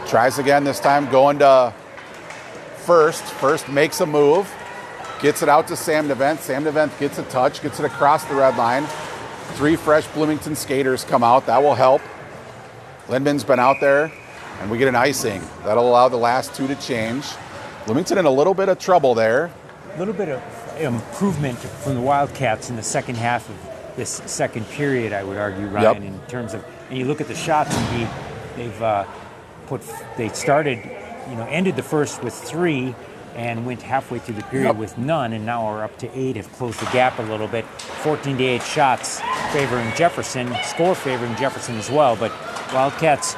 Tries again, this time going to First. First makes a move. Gets it out to Sam Nevent. Sam Nevent gets a touch, gets it across the red line. 3 fresh Bloomington skaters come out. That will help. Lindman's been out there, and we get an icing. That'll allow the last 2 to change. Bloomington in a little bit of trouble there. A little bit of improvement from the Wildcats in the second half of this second period, I would argue, Ryan, in terms of, and you look at the shots, and they started, ended the first with 3 and went halfway through the period with none, and now are up to 8, have closed the gap a little bit. 14-8 shots favoring Jefferson, score favoring Jefferson as well, but Wildcats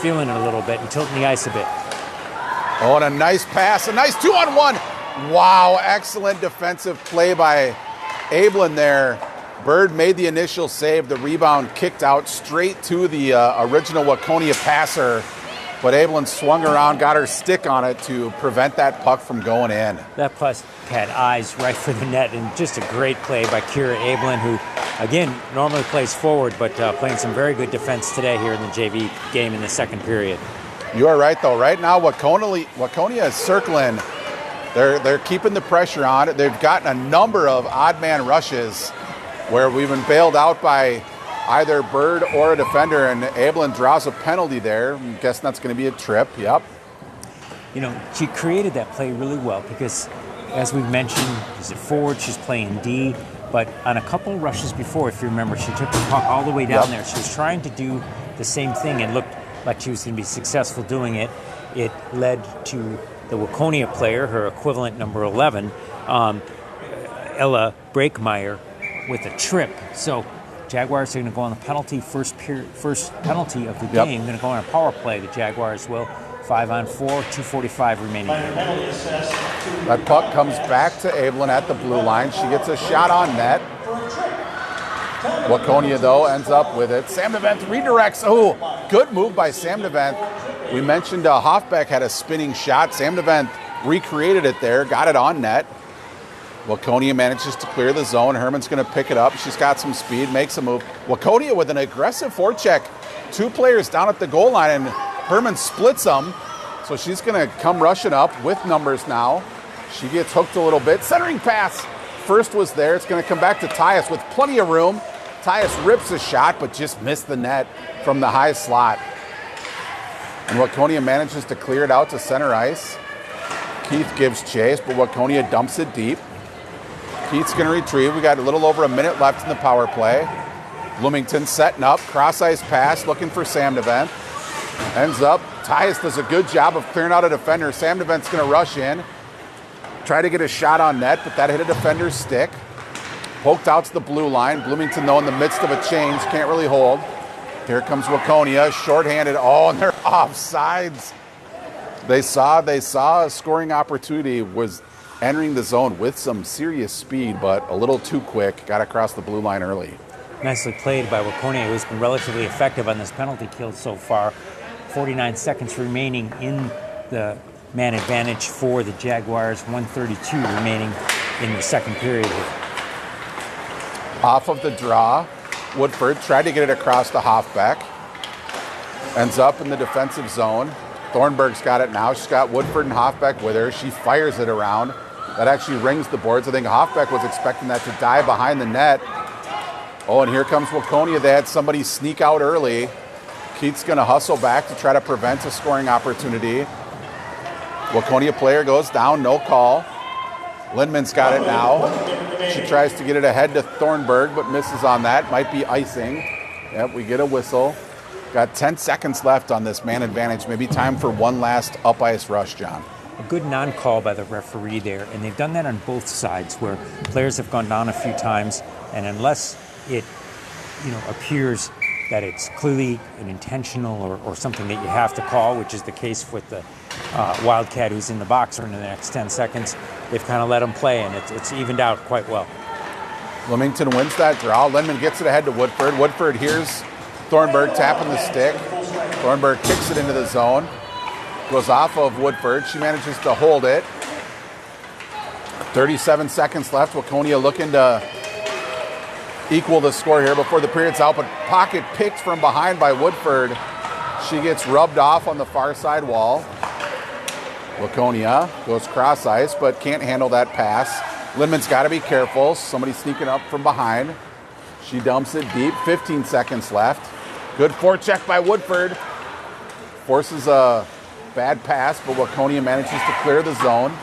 feeling it a little bit and tilting the ice a bit. Oh, and a nice pass, a nice 2-on-1. Wow, excellent defensive play by Ablin there. Bird made the initial save. The rebound kicked out straight to the original Waconia passer, but Ablin swung around, got her stick on it to prevent that puck from going in. That puck had eyes right for the net, and just a great play by Kira Ablin, who, again, normally plays forward, but playing some very good defense today here in the JV game in the second period. You are right, though. Right now, Waconia is circling. They're keeping the pressure on. They've gotten a number of odd man rushes where we've been bailed out by either Bird or a defender, and Ablin draws a penalty there. I'm guessing that's going to be a trip. Yep. She created that play really well because, as we mentioned, she's at forward, she's playing D, but on a couple of rushes before, if you remember, she took the puck all the way down there. She was trying to do the same thing and looked like she was going to be successful doing it. It led to the Waconia player, her equivalent number 11, Ella Breakmeyer, with a trip. So Jaguars are going to go on the penalty, first penalty of the game. Going to go on a power play, the Jaguars will. 5-on-4, 2:45 remaining. That puck comes back to Evelyn at the blue line. She gets a shot on net. Waconia, though, ends up with it. Sam Devent redirects. Oh, good move by Sam Devent. We mentioned Hoffbeck had a spinning shot. Sam Devent recreated it there, got it on net. Waconia manages to clear the zone. Herman's going to pick it up. She's got some speed, makes a move. Waconia with an aggressive forecheck. 2 players down at the goal line, and Herman splits them. So she's going to come rushing up with numbers now. She gets hooked a little bit. Centering pass. First was there. It's going to come back to Tyus with plenty of room. Tyus rips a shot, but just missed the net from the high slot. And Waconia manages to clear it out to center ice. Keith gives chase, but Waconia dumps it deep. Keith's going to retrieve. We got a little over a minute left in the power play. Bloomington setting up. Cross ice pass, looking for Sam Devent. Ends up. Tyus does a good job of clearing out a defender. Sam Devent's going to rush in. Try to get a shot on net, but that hit a defender's stick. Poked out to the blue line. Bloomington, though, in the midst of a change, can't really hold. Here comes Waconia, shorthanded. Oh, and they're offsides. They saw a scoring opportunity, was entering the zone with some serious speed, but a little too quick. Got across the blue line early. Nicely played by Waconia, who's been relatively effective on this penalty kill so far. 49 seconds remaining in the man advantage for the Jaguars. 1:32 remaining in the second period. Off of the draw, Woodford tried to get it across the Hoffbeck. Ends up in the defensive zone. Thornburg's got it now. She's got Woodford and Hoffbeck with her. She fires it around. That actually rings the boards. I think Hoffbeck was expecting that to die behind the net. Oh, and here comes Waconia. They had somebody sneak out early. Keith's going to hustle back to try to prevent a scoring opportunity. Waconia player goes down, no call. Lindman's got it now. She tries to get it ahead to Thornburg, but misses on that. Might be icing. Yep, we get a whistle. Got 10 seconds left on this man advantage. Maybe time for one last up ice rush, John. A good non-call by the referee there, and they've done that on both sides where players have gone down a few times, and unless it appears that it's clearly an intentional or something that you have to call, which is the case with the Wildcat who's in the box in the next 10 seconds, they've kind of let him play, and it's evened out quite well. Bloomington wins that draw. Lindman gets it ahead to Woodford. Woodford hears Thornburg tapping the stick. Thornburg kicks it into the zone. Goes off of Woodford. She manages to hold it. 37 seconds left. Waconia looking to equal the score here before the period's out, but pocket picked from behind by Woodford. She gets rubbed off on the far side wall. Waconia goes cross ice, but can't handle that pass. Lindman's got to be careful. Somebody sneaking up from behind. She dumps it deep. 15 seconds left. Good forecheck by Woodford. Forces a bad pass, but Waconia manages to clear the zone.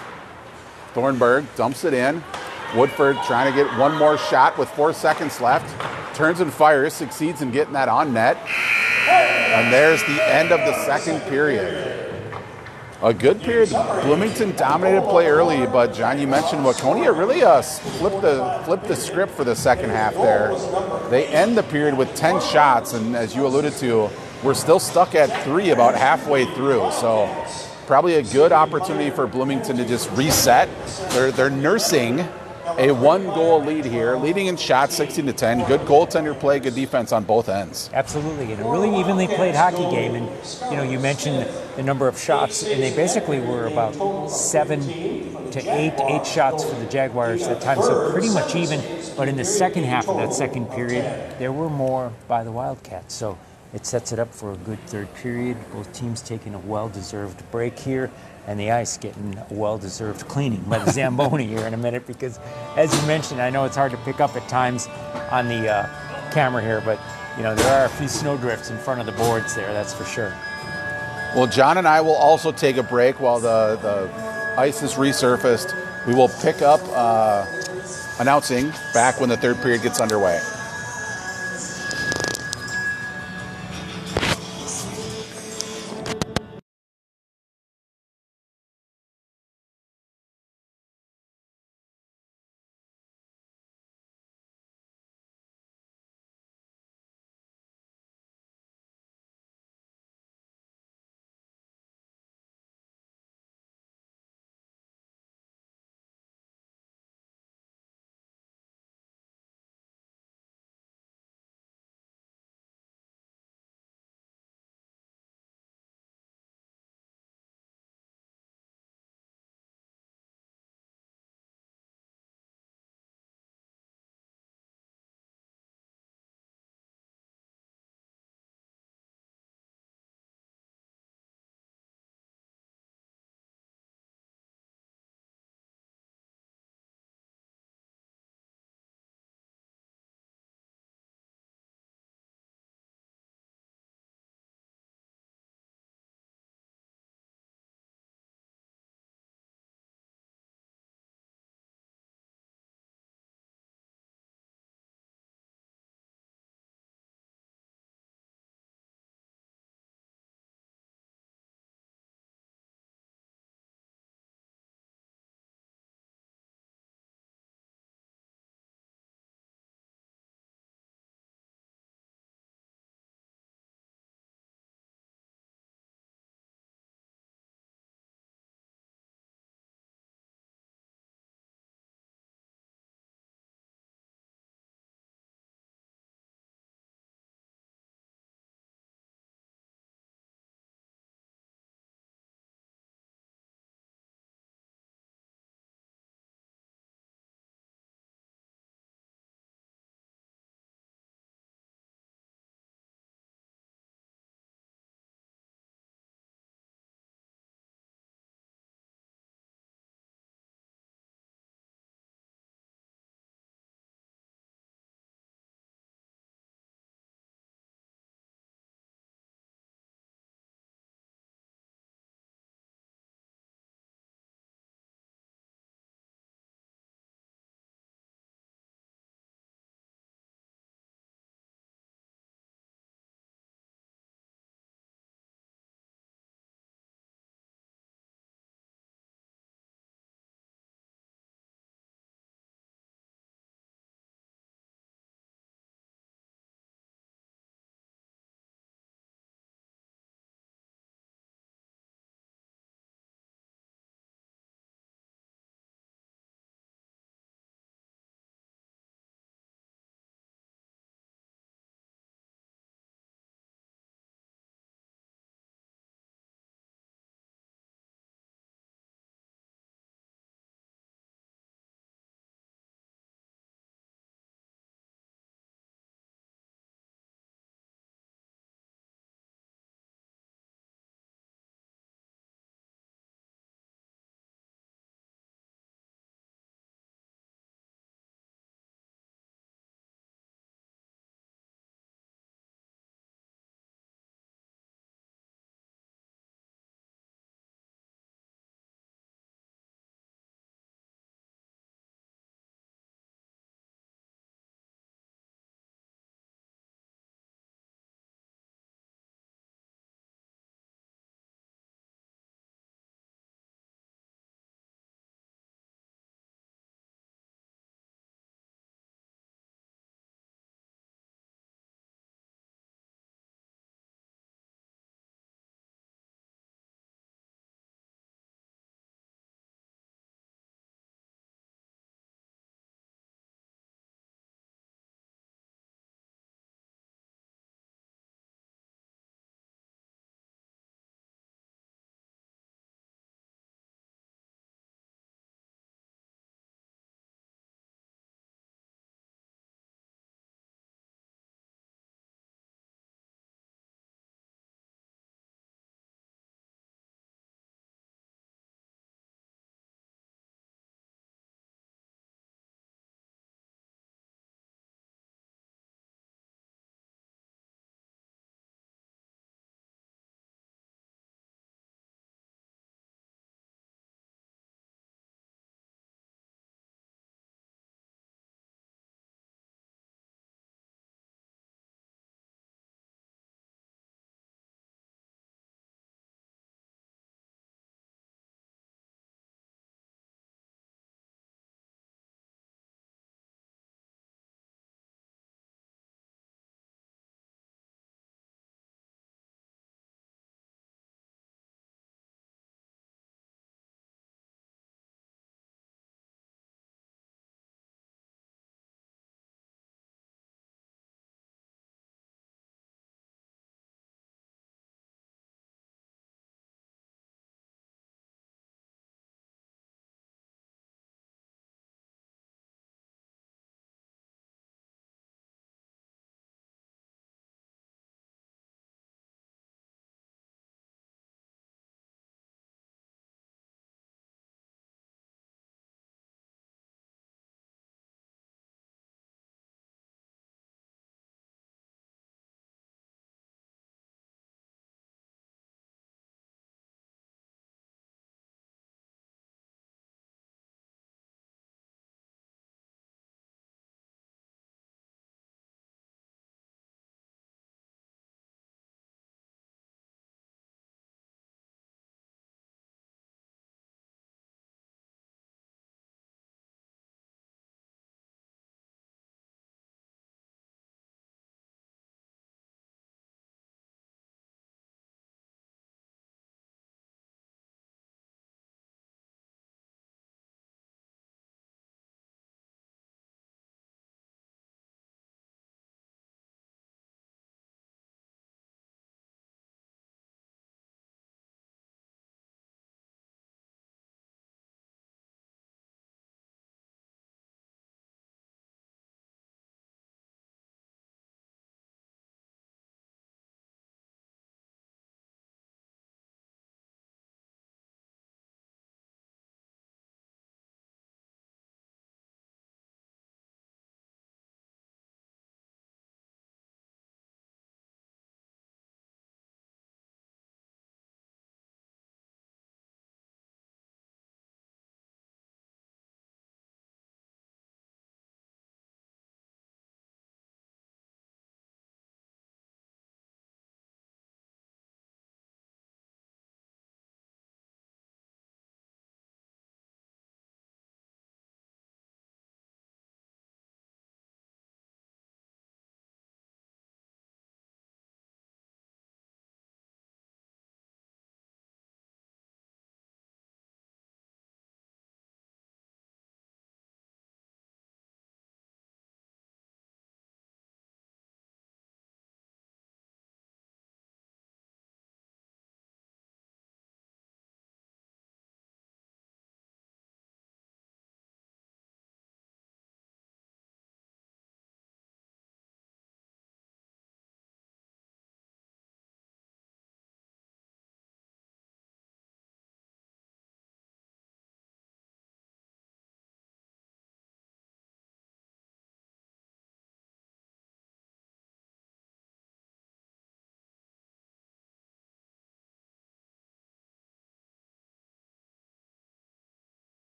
Thornburg dumps it in. Woodford trying to get one more shot with 4 seconds left. Turns and fires, succeeds in getting that on net. And there's the end of the second period. A good period. Bloomington dominated play early, but John, you mentioned Waconia really flipped the script for the second half there. They end the period with 10 shots, and as you alluded to, we're still stuck at 3 about halfway through. So probably a good opportunity for Bloomington to just reset. They're nursing a 1-goal lead here, leading in shots 16-10. Good goaltender play, good defense on both ends. Absolutely, and a really evenly played hockey game. And you mentioned the number of shots, and they basically were about 7 to 8 shots for the Jaguars at times, so pretty much even. But in the second half of that second period, there were more by the Wildcats. So it sets it up for a good third period. Both teams taking a well-deserved break here, and the ice getting a well-deserved cleaning by the Zamboni here in a minute, because as you mentioned, I know it's hard to pick up at times on the camera here, but there are a few snowdrifts in front of the boards there, that's for sure. Well, John and I will also take a break while the ice is resurfaced. We will pick up announcing back when the third period gets underway.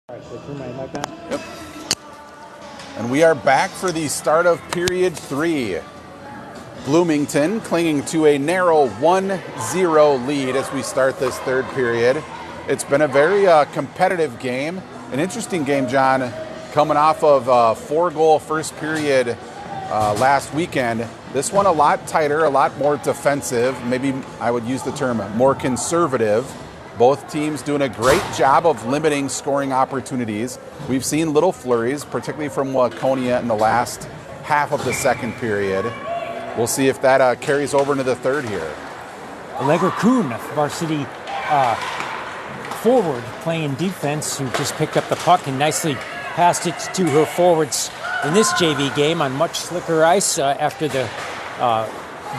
All right, so turn my mic on. Yep. And we are back for the start of period 3. Bloomington clinging to a narrow 1-0 lead as we start this third period. It's been a very competitive game. An interesting game, John, coming off of a 4-goal first period last weekend. This one a lot tighter, a lot more defensive. Maybe I would use the term more conservative. Both teams doing a great job of limiting scoring opportunities. We've seen little flurries, particularly from Waconia in the last half of the second period. We'll see if that carries over into the third here. Allegra Kuhn, varsity forward, playing defense, who just picked up the puck and nicely passed it to her forwards in this JV game on much slicker ice after the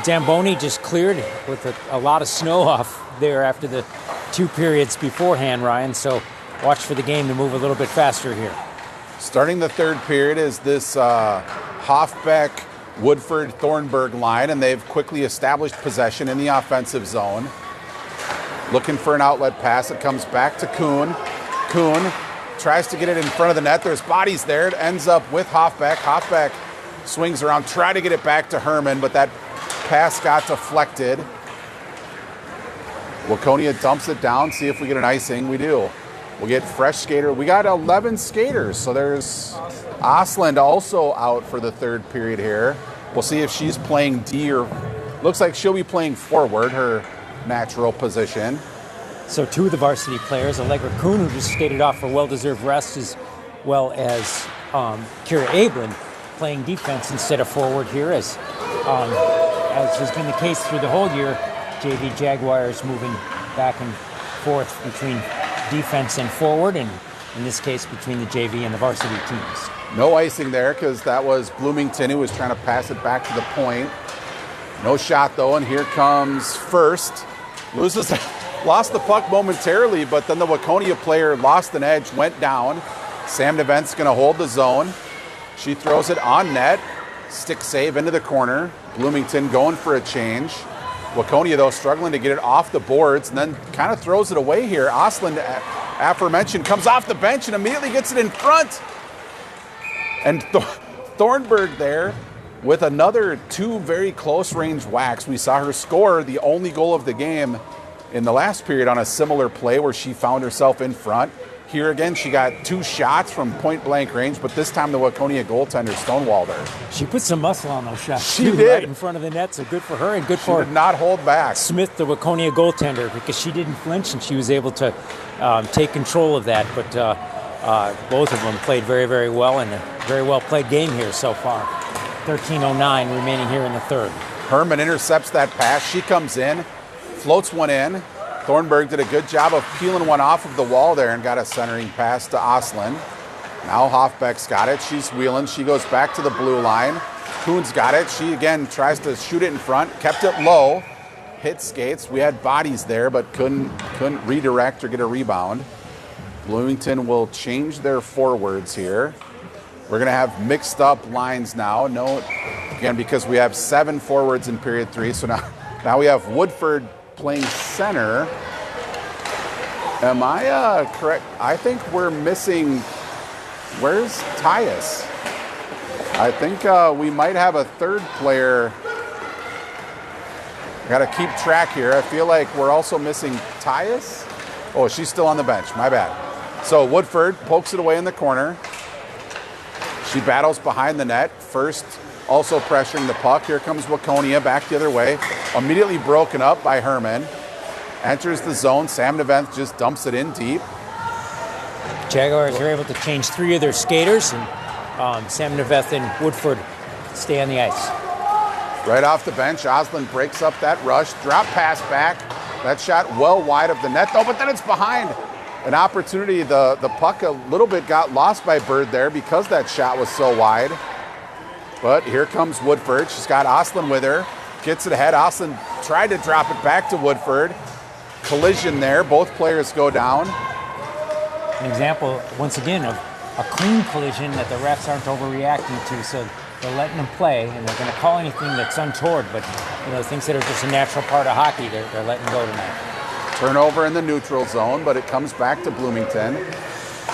Zamboni just cleared with a lot of snow off there after the 2 periods beforehand, Ryan. So watch for the game to move a little bit faster here. Starting the third period is this Hoffbeck, Woodford, Thornburg line, and they've quickly established possession in the offensive zone. Looking for an outlet pass. It comes back to Kuhn. Kuhn tries to get it in front of the net. There's bodies there. It ends up with Hoffbeck. Hoffbeck swings around, try to get it back to Herman, but that pass got deflected. Waconia dumps it down. See if we get an icing. We do. We'll get fresh skater. We got 11 skaters, so there's Osland also out for the third period here. We'll see if she's playing D or looks like she'll be playing forward, her natural position. So 2 of the varsity players, Allegra Kuhn, who just skated off for well-deserved rest, as well as Kira Ablin, playing defense instead of forward here, as has been the case through the whole year. JV Jaguars moving back and forth between defense and forward, and in this case between the JV and the varsity teams. No icing there because that was Bloomington who was trying to pass it back to the point. No shot though, and here comes first. Lost the puck momentarily, but then the Waconia player lost an edge, went down. Sam Nevent's going to hold the zone. She throws it on net. Stick save into the corner. Bloomington going for a change. Waconia, though, struggling to get it off the boards and then kind of throws it away here. Osland, aforementioned, comes off the bench and immediately gets it in front. And Thornburg there with another 2 very close-range whacks. We saw her score the only goal of the game in the last period on a similar play where she found herself in front. Here again, she got 2 shots from point-blank range, but this time the Waconia goaltender stonewalled her. She put some muscle on those shots. She too, did. Right in front of the net, so good for her and good for She did not hold back. Smith, the Waconia goaltender, because she didn't flinch and she was able to take control of that. But both of them played very, very well, and a very well-played game here so far. 13:09 remaining here in the third. Herman intercepts that pass. She comes in, floats one in. Thornburg did a good job of peeling one off of the wall there and got a centering pass to Osland. Now Hoffbeck's got it. She's wheeling. She goes back to the blue line. Kuhn's got it. She again tries to shoot it in front. Kept it low. Hit skates. We had bodies there, but couldn't redirect or get a rebound. Bloomington will change their forwards here. We're going to have mixed up lines now. No, again, because we have 7 forwards in period 3. So now we have Woodford playing center. Am I correct? I think we're missing. Where's Tyus? I think we might have a third player. Got to keep track here. I feel like we're also missing Tyus. Oh, she's still on the bench. My bad. So Woodford pokes it away in the corner. She battles behind the net. First, also pressuring the puck. Here comes Waconia back the other way. Immediately broken up by Herman. Enters the zone. Sam Nevent just dumps it in deep. Jaguars are able to change 3 of their skaters, and Sam Neveth and Woodford stay on the ice. Right off the bench, Osland breaks up that rush. Drop pass back. That shot well wide of the net, though, but then it's behind. An opportunity. The puck a little bit got lost by Bird there because that shot was so wide. But here comes Woodford. She's got Osland with her. Gets it ahead. Osland tried to drop it back to Woodford. Collision there. Both players go down. An example, once again, of a clean collision that the refs aren't overreacting to. So they're letting them play, and they're going to call anything that's untoward. But things that are just a natural part of hockey, they're letting go tonight. Turnover in the neutral zone, but it comes back to Bloomington.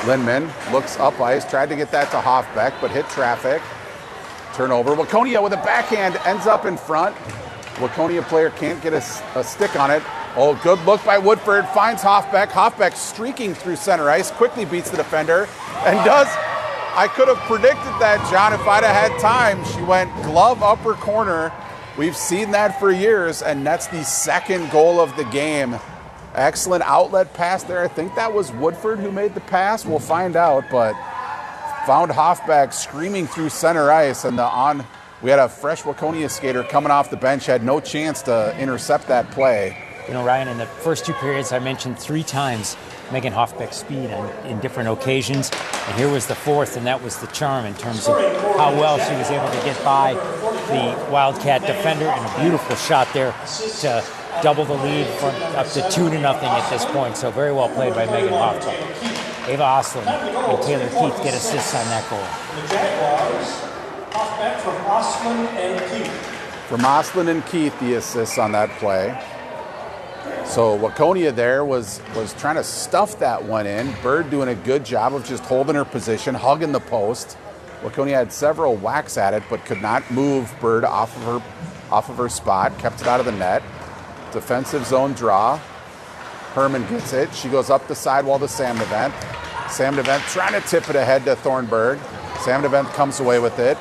Lindman looks up ice, tried to get that to Hoffbeck, but hit traffic. Turnover. Waconia with a backhand ends up in front. Waconia player can't get a stick on it. Oh, good look by Woodford. Finds Hoffbeck. Hoffbeck streaking through center ice. Quickly beats the defender. And does. I could have predicted that, John, if I'd have had time. She went glove upper corner. We've seen that for years, and that's the second goal of the game. Excellent outlet pass there. I think that was Woodford who made the pass. We'll find out, but found Hoffbeck screaming through center ice, and we had a fresh Waconia skater coming off the bench, had no chance to intercept that play. You know, Ryan, in the first two periods, I mentioned 3 times Megan Hoffbeck's speed in different occasions, and here was the fourth, and that was the charm in terms of how well she was able to get by the Wildcat defender, and a beautiful shot there to double the lead from up to 2-0 at this point. So very well played by Megan Hoffbeck. Ava Oslin and Taylor Keith get assists on that goal. The Jaguars, Hoffbeck from Oslin and Keith. From Oslin and Keith, the assists on that play. So Waconia there was trying to stuff that one in. Bird doing a good job of just holding her position, hugging the post. Waconia had several whacks at it, but could not move Bird off of her spot. Kept it out of the net. Defensive zone draw. Herman gets it. She goes up the sidewall to Sam Devent. Sam Devent trying to tip it ahead to Thornburg. Sam Devent comes away with it.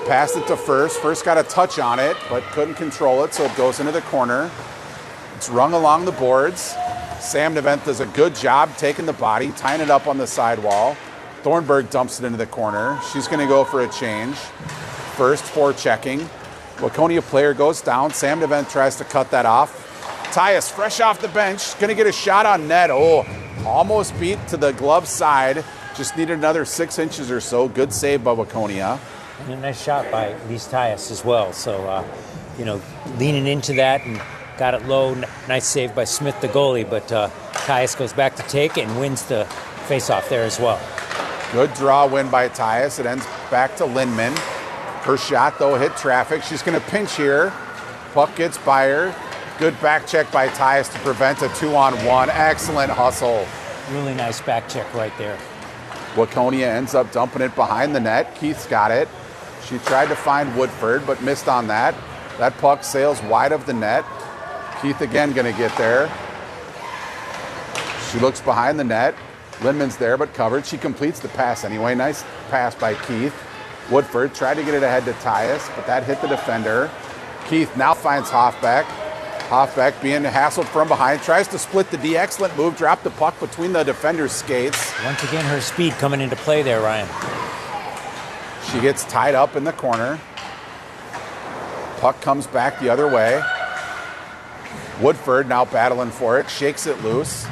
Passed it to First. First got a touch on it, but couldn't control it, so it goes into the corner. It's rung along the boards. Sam Devent does a good job taking the body, tying it up on the sidewall. Thornburg dumps it into the corner. She's going to go for a change. First forechecking. Waconia player goes down. Sam Devent tries to cut that off. Tyus, fresh off the bench, going to get a shot on net. Oh, almost beat to the glove side. Just needed another 6 inches or so. Good save by Waconia. And a nice shot by Lise Tyus as well. So, leaning into that and got it low. Nice save by Smith, the goalie. But Tyus goes back to take it and wins the faceoff there as well. Good draw win by Tyus. It ends back to Lindman. Her shot, though, hit traffic. She's going to pinch here. Puck gets by her. Good back check by Tyus to prevent a 2-on-1. Excellent hustle. Really nice back check right there. Waconia ends up dumping it behind the net. Keith's got it. She tried to find Woodford, but missed on that. That puck sails wide of the net. Keith again going to get there. She looks behind the net. Lindman's there, but covered. She completes the pass anyway. Nice pass by Keith. Woodford tried to get it ahead to Tyus, but that hit the defender. Keith now finds Hoffbeck. Hoffbeck being hassled from behind, tries to split the D. Excellent move, dropped the puck between the defender's skates. Once again, her speed coming into play there, Ryan. She gets tied up in the corner. Puck comes back the other way. Woodford now battling for it, shakes it loose.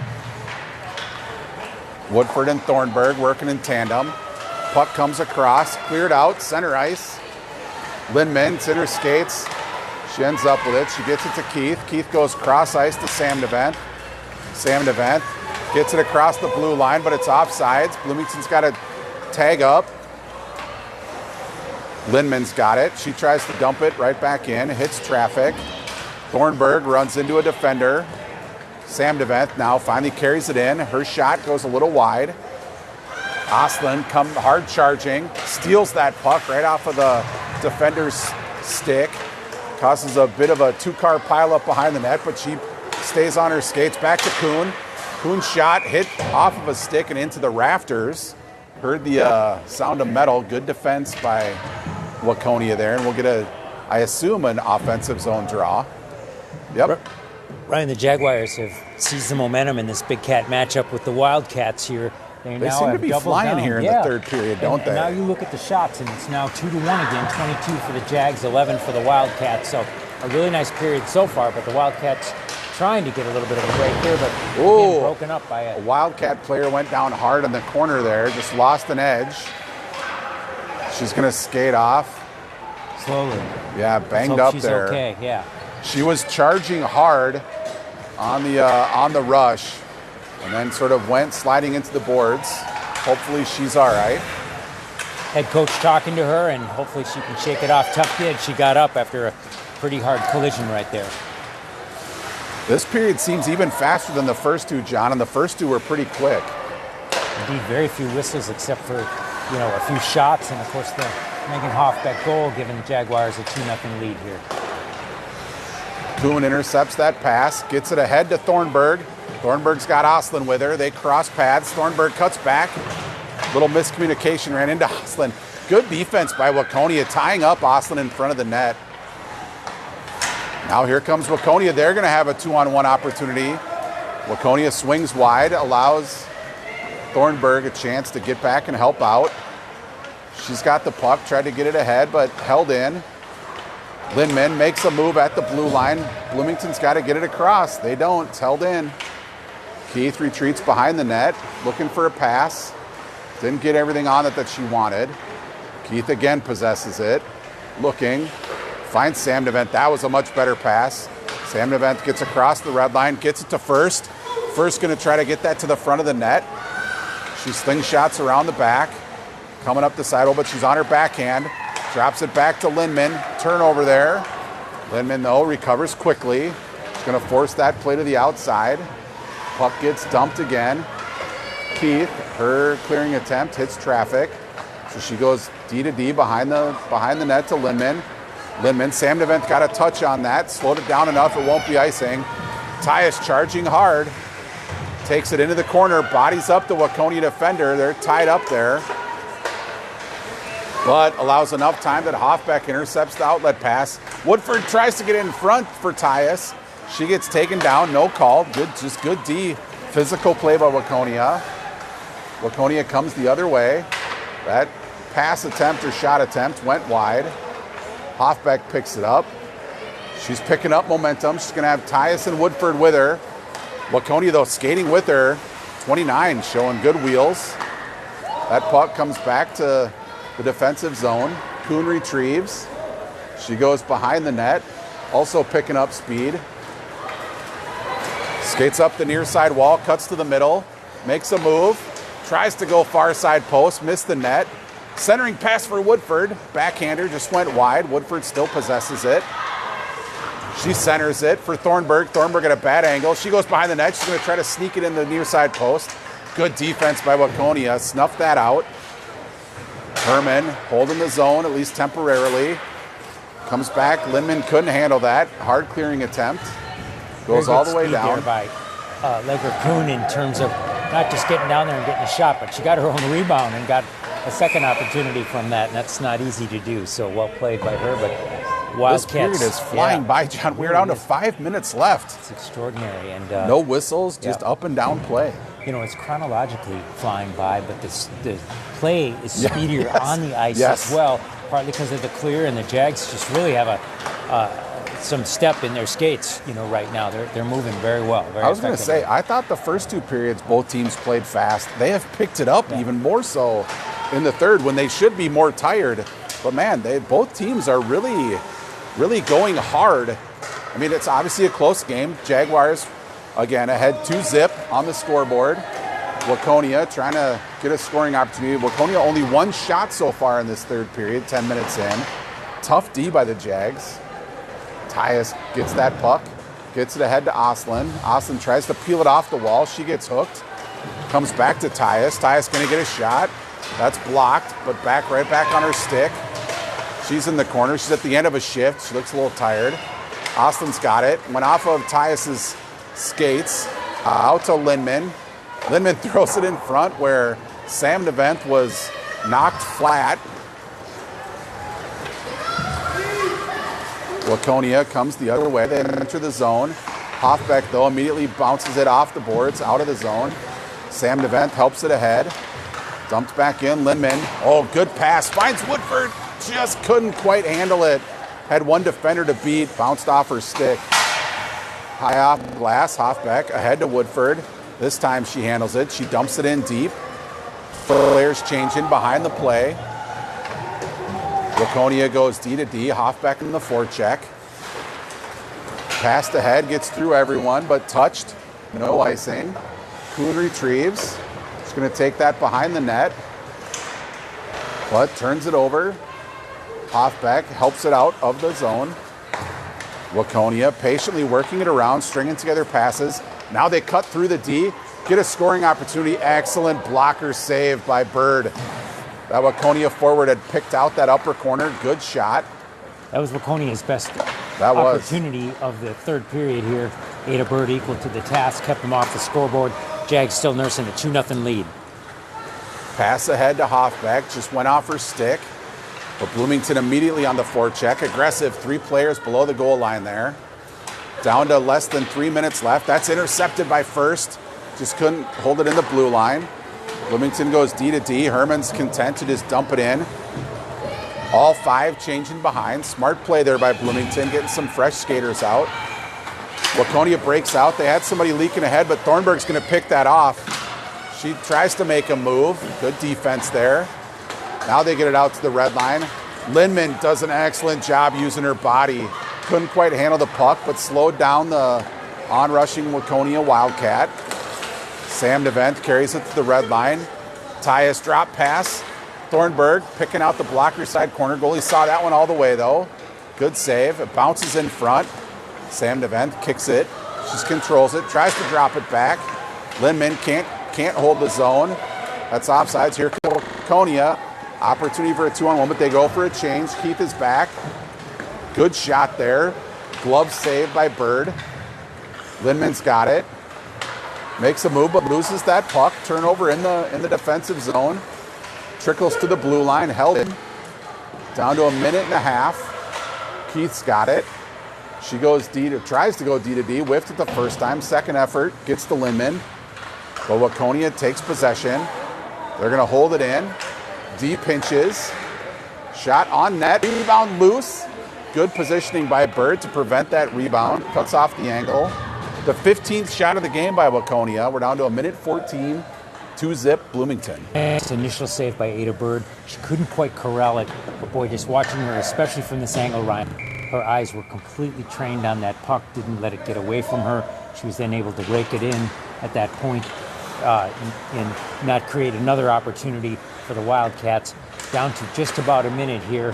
Woodford and Thornburg working in tandem. Puck comes across, cleared out, center ice. Lindman's in her skates. She ends up with it. She gets it to Keith. Keith goes cross ice to Sam Devent. Sam Devent gets it across the blue line, but it's offsides. Bloomington's got to tag up. Lindman's got it. She tries to dump it right back in. Hits traffic. Thornburg runs into a defender. Sam Devent now finally carries it in. Her shot goes a little wide. Oslin come hard charging. Steals that puck right off of the defender's stick. Causes a bit of a two-car pileup behind the net, but she stays on her skates. Back to Kuhn. Kuhn's shot hit off of a stick and into the rafters. Heard the sound of metal. Good defense by Waconia there, and we'll get I assume, an offensive zone draw. Yep. Ryan, the Jaguars have seized the momentum in this Big Cat matchup with the Wildcats here. They seem to be flying down here in the third period, don't they? And now you look at the shots, and it's now 2-1 again, 22 for the Jags, 11 for the Wildcats. So a really nice period so far, but the Wildcats trying to get a little bit of a break here, but again, broken up by a Wildcat player went down hard in the corner there, just lost an edge. She's going to skate off. Slowly. Yeah, banged up there. She's okay, yeah. She was charging hard on the rush, and then sort of went sliding into the boards. Hopefully she's all right. Head coach talking to her, and hopefully she can shake it off. Tough kid. She got up after a pretty hard collision right there. This period seems even faster than the first two, John, and the first two were pretty quick. Indeed, very few whistles except for, a few shots, and of course the Megan Hoffbeck goal giving the Jaguars a 2-0 lead here. Kuhn intercepts that pass, gets it ahead to Thornburg. Thornburg's got Oslin with her. They cross paths. Thornburg cuts back. Little miscommunication, ran into Oslin. Good defense by Waconia, tying up Oslin in front of the net. Now here comes Waconia. They're going to have a 2-on-1 opportunity. Waconia swings wide, allows Thornburg a chance to get back and help out. She's got the puck, tried to get it ahead, but held in. Lindman makes a move at the blue line. Bloomington's got to get it across. They don't. It's held in. Keith retreats behind the net, looking for a pass. Didn't get everything on it that she wanted. Keith again possesses it. Looking. Finds Sam Nevent. That was a much better pass. Sam Nevent gets across the red line, gets it to First. First going to try to get that to the front of the net. She slingshots around the back. Coming up the side, but she's on her backhand. Drops it back to Lindman. Turnover there. Lindman, though, recovers quickly. She's going to force that play to the outside. Puck gets dumped again. Keith, her clearing attempt hits traffic. So she goes D to D behind the net to Lindman. Lindman, Sam Nevent got a touch on that. Slowed it down enough, it won't be icing. Tyus charging hard. Takes it into the corner, bodies up the Waconia defender. They're tied up there. But allows enough time that Hoffbeck intercepts the outlet pass. Woodford tries to get in front for Tyus. She gets taken down, no call. Just good D. Physical play by Waconia. Waconia comes the other way. That pass attempt or shot attempt went wide. Hoffbeck picks it up. She's picking up momentum. She's going to have Tyus and Woodford with her. Waconia, though, skating with her. 29, showing good wheels. That puck comes back to the defensive zone. Kuhn retrieves. She goes behind the net, also picking up speed. Skates up the near side wall, cuts to the middle, makes a move, tries to go far side post, missed the net. Centering pass for Woodford. Backhander just went wide. Woodford still possesses it. She centers it for Thornburg. Thornburg at a bad angle. She goes behind the net. She's going to try to sneak it in the near side post. Good defense by Waconia. Snuffed that out. Herman holding the zone, at least temporarily. Comes back. Lindman couldn't handle that. Hard clearing attempt. Goes all the way down. By Legger Kuhn in terms of not just getting down there and getting a shot, but she got her own rebound and got a second opportunity from that, and that's not easy to do. So well played by her, but Wildcats. This period is flying by, John. We're down to 5 minutes left. It's extraordinary. And no whistles, just up and down play. It's chronologically flying by, but the play is speedier on the ice as well, partly because of the clear, and the Jags just really have some step in their skates, right now. They're moving very well. I was going to say, I thought the first two periods, both teams played fast. They have picked it up even more so in the third when they should be more tired. But man, both teams are really, really going hard. I mean, it's obviously a close game. Jaguars, again, ahead 2-zip on the scoreboard. Waconia trying to get a scoring opportunity. Waconia only one shot so far in this third period, 10 minutes in. Tough D by the Jags. Tyus gets that puck, gets it ahead to Oslin. Oslin tries to peel it off the wall. She gets hooked. Comes back to Tyus. Tyus going to get a shot. That's blocked, but right back on her stick. She's in the corner. She's at the end of a shift. She looks a little tired. Oslin's got it. Went off of Tyus's skates. Out to Lindman. Lindman throws it in front where Sam Nevent was knocked flat. Waconia comes the other way. They enter the zone. Hoffbeck, though, immediately bounces it off the boards, out of the zone. Sam Nevent helps it ahead. Dumped back in. Lindman. Oh, good pass. Finds Woodford. Just couldn't quite handle it. Had one defender to beat. Bounced off her stick. High off glass. Hoffbeck ahead to Woodford. This time she handles it. She dumps it in deep. Players changing behind the play. Waconia goes D to D. Hoffbeck in the forecheck. Passed ahead, gets through everyone, but touched. No icing. Kuhn retrieves. She's going to take that behind the net, but turns it over. Hoffbeck helps it out of the zone. Waconia patiently working it around, stringing together passes. Now they cut through the D. get a scoring opportunity. Excellent blocker save by Bird. That Waconia forward had picked out that upper corner. Good shot. That was Waconia's best That was. opportunity of the third period here. Ada Bird equal to the task, kept them off the scoreboard. Jags still nursing a 2-0 lead. Pass ahead to Hoffbeck, just went off her stick. But Bloomington immediately on the forecheck. Aggressive, 3 players below the goal line there. Down to less than 3 minutes left. That's intercepted by First. Just couldn't hold it in the blue line. Bloomington goes D to D. Herman's content to just dump it in. All 5 changing behind. Smart play there by Bloomington, getting some fresh skaters out. Waconia breaks out. They had somebody leaking ahead, but Thornburg's going to pick that off. She tries to make a move. Good defense there. Now they get it out to the red line. Lindman does an excellent job using her body. Couldn't quite handle the puck, but slowed down the on-rushing Waconia Wildcat. Sam DeVent carries it to the red line. Tyus drop pass. Thornburg picking out the blocker side corner. Goalie saw that one all the way, though. Good save. It bounces in front. Sam DeVent kicks it. She controls it. Tries to drop it back. Lindman can't hold the zone. That's offsides. Here comes Waconia. Opportunity for a 2-on-1, but they go for a change. Keith is back. Good shot there. Glove save by Bird. Lindman's got it. Makes a move, but loses that puck. Turnover in the defensive zone. Trickles to the blue line. Held in. Down to a minute and a half. Keith's got it. She goes tries to go D to D. Whiffed it the first time. Second effort. Gets to Lindman. But Waconia takes possession. They're going to hold it in. D pinches. Shot on net. Rebound loose. Good positioning by Bird to prevent that rebound. Cuts off the angle. The 15th shot of the game by Waconia. We're down to a minute 14. 2-zip Bloomington. Initial save by Ada Bird. She couldn't quite corral it, but boy, just watching her, especially from this angle, Ryan, her eyes were completely trained on that puck, didn't let it get away from her. She was then able to rake it in at that point and not create another opportunity for the Wildcats. Down to just about a minute here,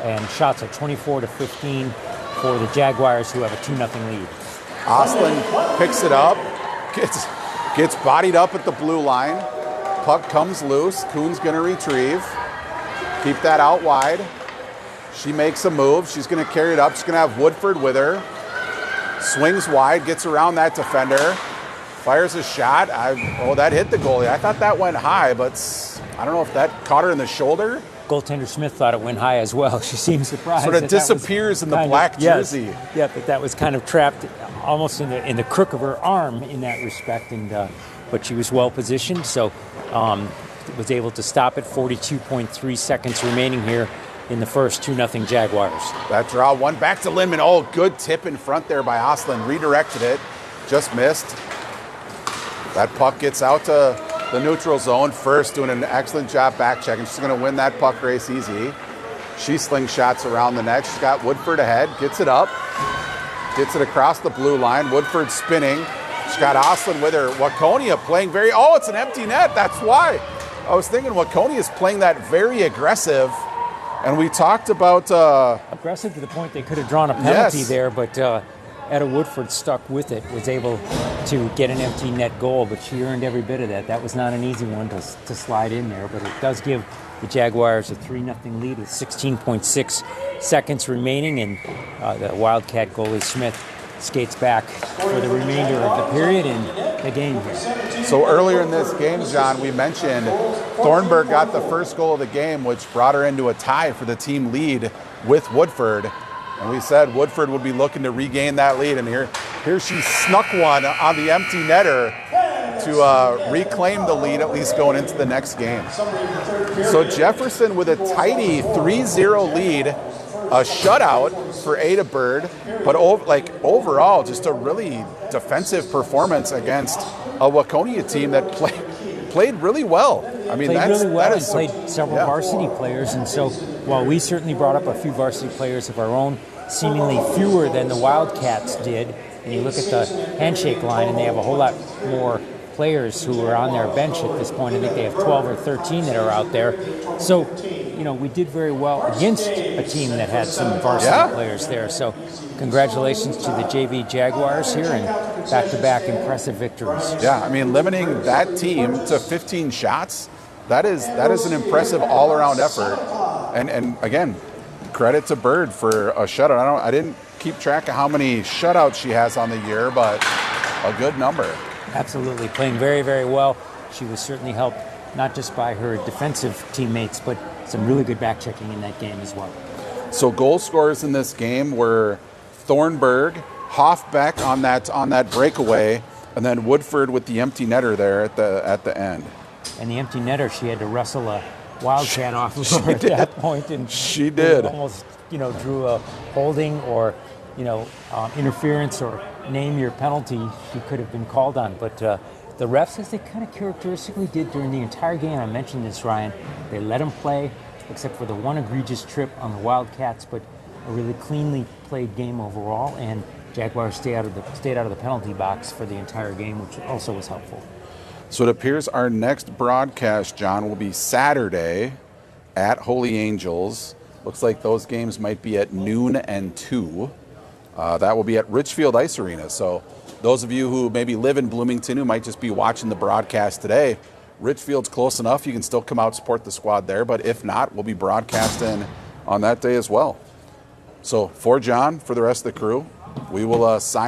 and shots are 24-15 for the Jaguars, who have a 2-0 lead. Oslin picks it up, gets bodied up at the blue line. Puck comes loose. Kuhn's going to retrieve. Keep that out wide. She makes a move. She's going to carry it up. She's going to have Woodford with her. Swings wide, gets around that defender. Fires a shot. That hit the goalie. I thought that went high, but I don't know if that caught her in the shoulder. Goaltender Smith thought it went high as well. She seemed surprised. Sort of disappears in the black jersey. Yes, yeah, but that was kind of trapped almost in the crook of her arm in that respect, but she was well positioned, so was able to stop it. 42.3 seconds remaining here in the first. 2-0 Jaguars. That draw, one back to Lindman. Oh, good tip in front there by Oslin. Redirected it, just missed. That puck gets out to the neutral zone. First doing an excellent job back checking. She's going to win that puck race easy. She slingshots around the net. She's got Woodford ahead. Gets it up. Gets it across the blue line. Woodford spinning. She's got Oslin with her. Waconia playing it's an empty net. That's why. I was thinking Waconia is playing that very aggressive. And we talked about... aggressive to the point they could have drawn a penalty there, but Etta Woodford stuck with it, was able to get an empty net goal, but she earned every bit of that. That was not an easy one to slide in there, but it does give the Jaguars a 3-0 lead with 16.6 seconds remaining, and the Wildcat goalie Smith skates back for the remainder of the period and the game here. So earlier in this game, John, we mentioned Thornburg got the first goal of the game, which brought her into a tie for the team lead with Woodford. And we said Woodford would be looking to regain that lead, and here she snuck one on the empty netter to reclaim the lead, at least going into the next game. So Jefferson with a tidy 3-0 lead, a shutout for Ada Bird, but overall just a really defensive performance against a Waconia team that played really well. I mean, played several varsity players, and so while we certainly brought up a few varsity players of our own, seemingly fewer than the Wildcats did, and you look at the handshake line, and they have a whole lot more players who are on their bench at this point. I think they have 12 or 13 that are out there. So, we did very well against a team that had some varsity players there. So, congratulations to the JV Jaguars here, and back-to-back impressive victories. Yeah, I mean, limiting that team to 15 shots, that is an impressive all-around effort. And again, credit to Bird for a shutout. I didn't keep track of how many shutouts she has on the year, but a good number. Absolutely, playing very, very well. She was certainly helped not just by her defensive teammates, but some really good back-checking in that game as well. So goal scorers in this game were Thornburg, Hoffbeck on that breakaway, and then Woodford with the empty netter there at the end. And the empty netter, she had to wrestle a Wildcat off of her at that point, and she did almost, drew a holding or, interference or name your penalty. She could have been called on, but the refs, as they kind of characteristically did during the entire game, I mentioned this, Ryan, they let them play, except for the one egregious trip on the Wildcats, but a really cleanly played game overall, and Jaguars stayed out of the penalty box for the entire game, which also was helpful. So it appears our next broadcast, John, will be Saturday at Holy Angels. Looks like those games might be at noon and 2. That will be at Richfield Ice Arena. So those of you who maybe live in Bloomington who might just be watching the broadcast today, Richfield's close enough. You can still come out, support the squad there. But if not, we'll be broadcasting on that day as well. So for John, for the rest of the crew, we will sign